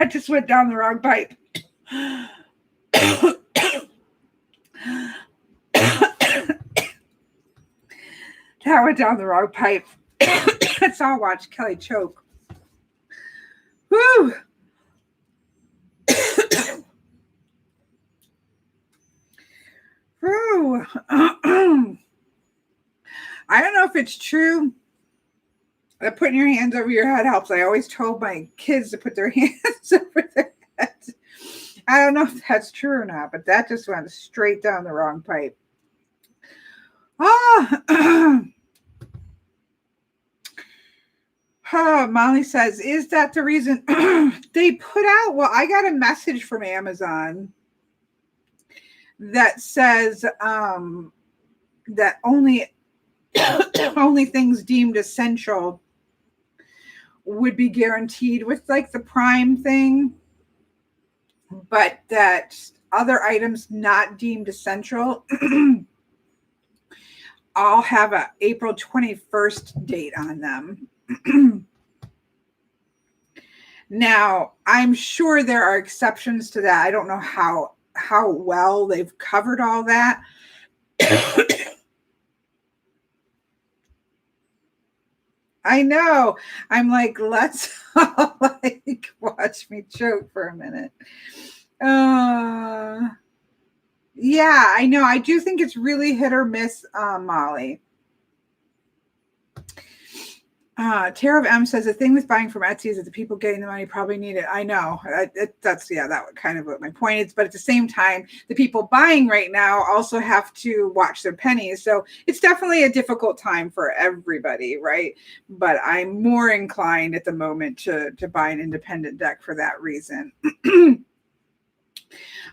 I just went down the wrong pipe. That went down the wrong pipe. Let's all watch Kelly choke. Woo! Woo! I don't know if it's true that putting your hands over your head helps. I always told my kids to put their hands over their heads. I don't know if that's true or not, but that just went straight down the wrong pipe. Molly says, is that the reason they put out? Well, I got a message from Amazon that says that only things deemed essential would be guaranteed with like the Prime thing, but that other items not deemed essential all have a April 21st date on them. Now, I'm sure there are exceptions to that. I don't know how well they've covered all that. I know. I'm like, let's watch me choke for a minute. Yeah, I know. I do think it's really hit or miss, Molly. Tara of M says the thing with buying from Etsy is that the people getting the money probably need it. I know. That would kind of what my point is. But at the same time, the people buying right now also have to watch their pennies. So it's definitely a difficult time for everybody, right? But I'm more inclined at the moment to buy an independent deck for that reason.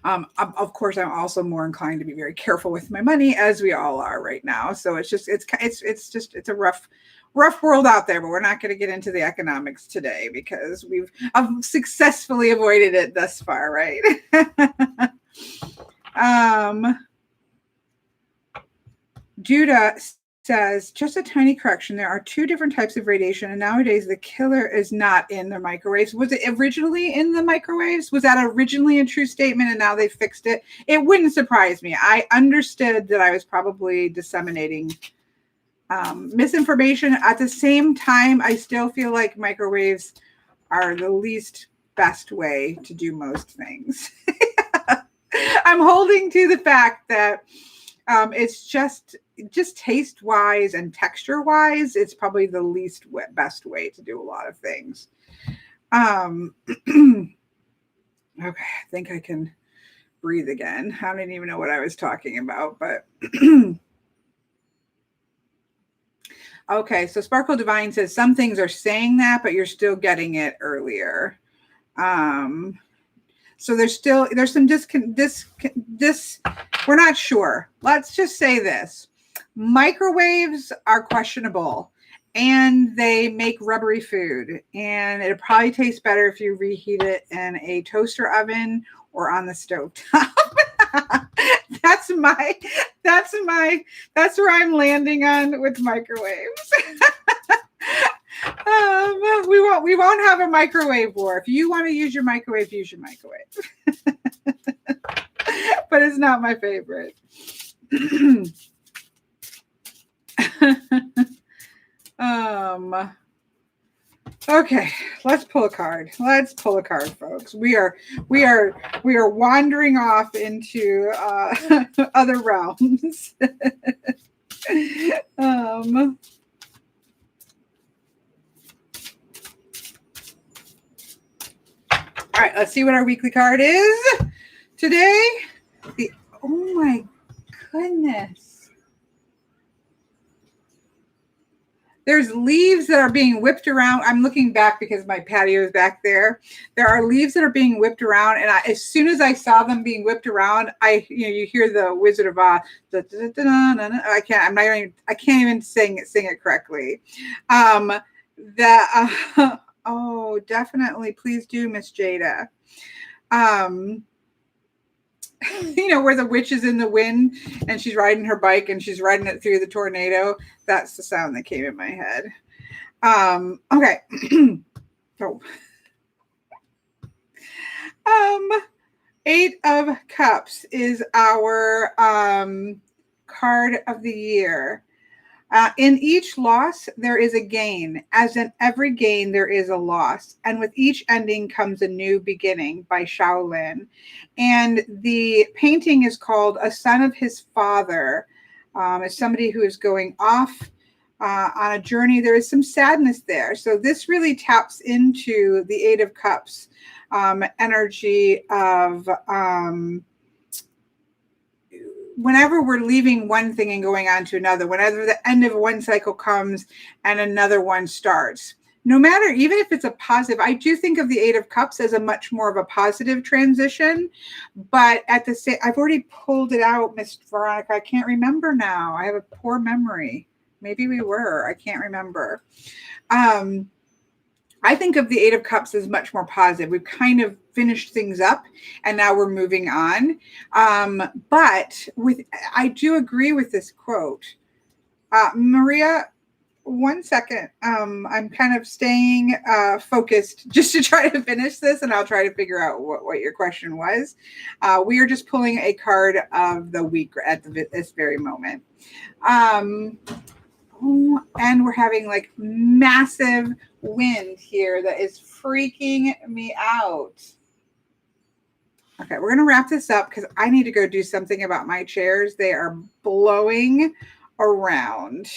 Of course, I'm also more inclined to be very careful with my money, as we all are right now. So it's a rough world out there, but we're not going to get into the economics today because we've successfully avoided it thus far, right? Judah says, just a tiny correction. There are two different types of radiation, and nowadays the killer is not in the microwaves. Was it originally in the microwaves? Was that originally a true statement and now they fixed it? It wouldn't surprise me. I understood that I was probably disseminating misinformation. At the same time, I still feel like microwaves are the least best way to do most things. I'm holding to the fact that it's just taste wise and texture wise, it's probably the least best way to do a lot of things. Okay, I think I can breathe again. I don't even know what I was talking about, but okay, so Sparkle Divine says some things are saying that, but you're still getting it earlier. So there's some we're not sure. Let's just say this. Microwaves are questionable and they make rubbery food, and it probably tastes better if you reheat it in a toaster oven or on the stove top. That's where I'm landing on with microwaves. We won't have a microwave war. If you want to use your microwave, use your microwave. But it's not my favorite. Okay, let's pull a card. Let's pull a card, folks. We are wandering off into other realms. All right, let's see what our weekly card is today. Oh my goodness. There's leaves that are being whipped around. I'm looking back because my patio is back there. There are leaves that are being whipped around, and as soon as I saw them being whipped around, you hear the Wizard of Oz. I can't even sing it correctly. Oh, definitely, please do, Miss Jada. Where the witch is in the wind and she's riding her bike and she's riding it through the tornado. That's the sound that came in my head. Okay. So, Eight of Cups is our card of the year. In each loss, there is a gain. As in every gain, there is a loss. And with each ending comes a new beginning by Shaolin. And the painting is called A Son of His Father. As somebody who is going off on a journey, there is some sadness there. So this really taps into the Eight of Cups energy of... whenever we're leaving one thing and going on to another, whenever the end of one cycle comes and another one starts, no matter, even if it's a positive, I do think of the Eight of Cups as a much more of a positive transition. But at the same, I've already pulled it out, Miss Veronica. I can't remember now. I have a poor memory. Maybe we were. I can't remember. I think of the Eight of Cups as much more positive. We've kind of finished things up and now we're moving on. But I do agree with this quote. Maria, 1 second. I'm kind of staying focused just to try to finish this, and I'll try to figure out what your question was. We are just pulling a card of the week at this very moment. And we're having like massive wind here that is freaking me out. Okay, we're going to wrap this up because I need to go do something about my chairs. They are blowing around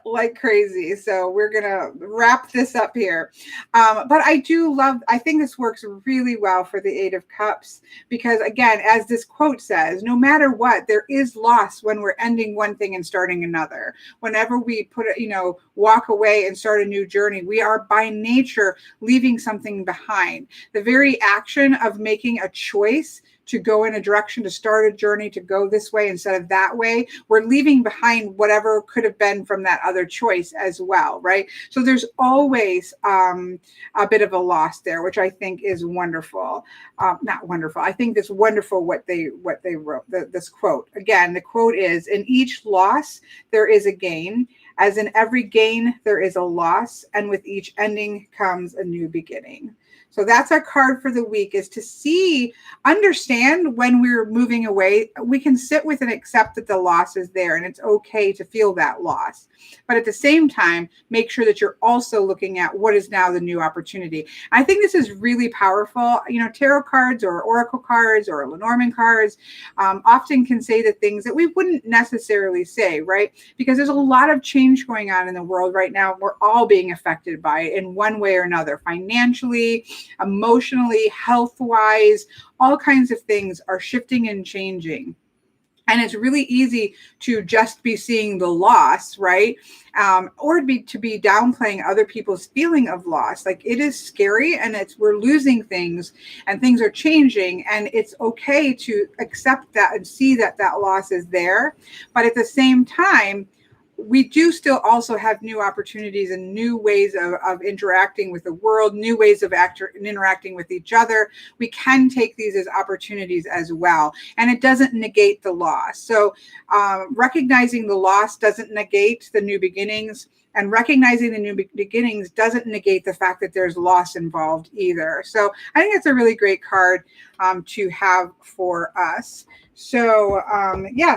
like crazy. So we're going to wrap this up here. But I think this works really well for the Eight of Cups because, again, as this quote says, no matter what, there is loss when we're ending one thing and starting another. Whenever we walk away and start a new journey, we are by nature leaving something behind. The very action of making a choice to go in a direction, to start a journey, to go this way instead of that way, we're leaving behind whatever could have been from that other choice as well, right? So there's always a bit of a loss there, which I think is wonderful. Not wonderful. I think it's wonderful what they wrote, this quote. Again, the quote is, in each loss, there is a gain. As in every gain, there is a loss. And with each ending comes a new beginning. So that's our card for the week, is to understand when we're moving away, we can sit with and accept that the loss is there and it's okay to feel that loss. But at the same time, make sure that you're also looking at what is now the new opportunity. I think this is really powerful. Tarot cards or oracle cards or Lenormand cards often can say the things that we wouldn't necessarily say, right? Because there's a lot of change going on in the world right now. We're all being affected by it in one way or another, financially, emotionally, health-wise, all kinds of things are shifting and changing. And it's really easy to just be seeing the loss, right? Or to be downplaying other people's feeling of loss. Like, it is scary and we're losing things and things are changing, and it's okay to accept that and see that loss is there. But at the same time, we do still also have new opportunities and new ways of interacting with the world, new ways of interacting with each other. We can take these as opportunities as well. And it doesn't negate the loss. So recognizing the loss doesn't negate the new beginnings. And recognizing the new beginnings doesn't negate the fact that there's loss involved either. So I think it's a really great card to have for us. So,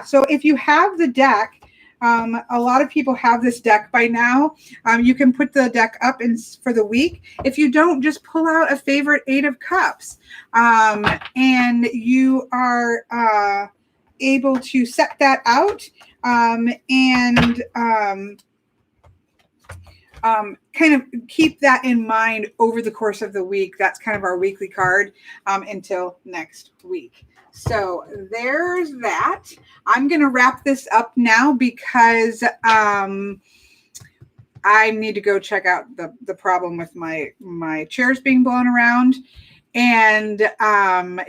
so if you have the deck, a lot of people have this deck by now. You can put the deck up for the week. If you don't, just pull out a favorite Eight of Cups. And you are able to set that out and kind of keep that in mind over the course of the week. That's kind of our weekly card until next week. So there's that. I'm going to wrap this up now because I need to go check out the problem with my chairs being blown around. And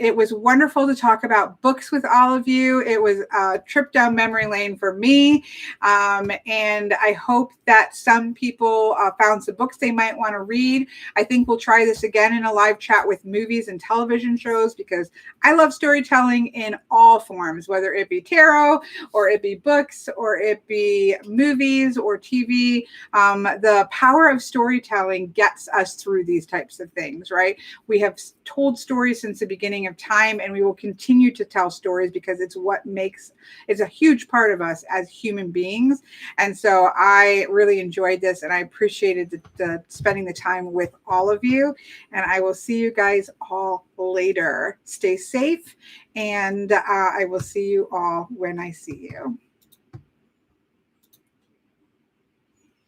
it was wonderful to talk about books with all of you. It was a trip down memory lane for me. And I hope that some people found some books they might want to read. I think we'll try this again in a live chat with movies and television shows because I love storytelling in all forms, whether it be tarot or it be books or it be movies or TV. The power of storytelling gets us through these types of things, right? We have told stories since the beginning of time, and we will continue to tell stories because it's a huge part of us as human beings. And so I really enjoyed this, and I appreciated the spending the time with all of you. And I will see you guys all later. Stay safe, and I will see you all when I see you.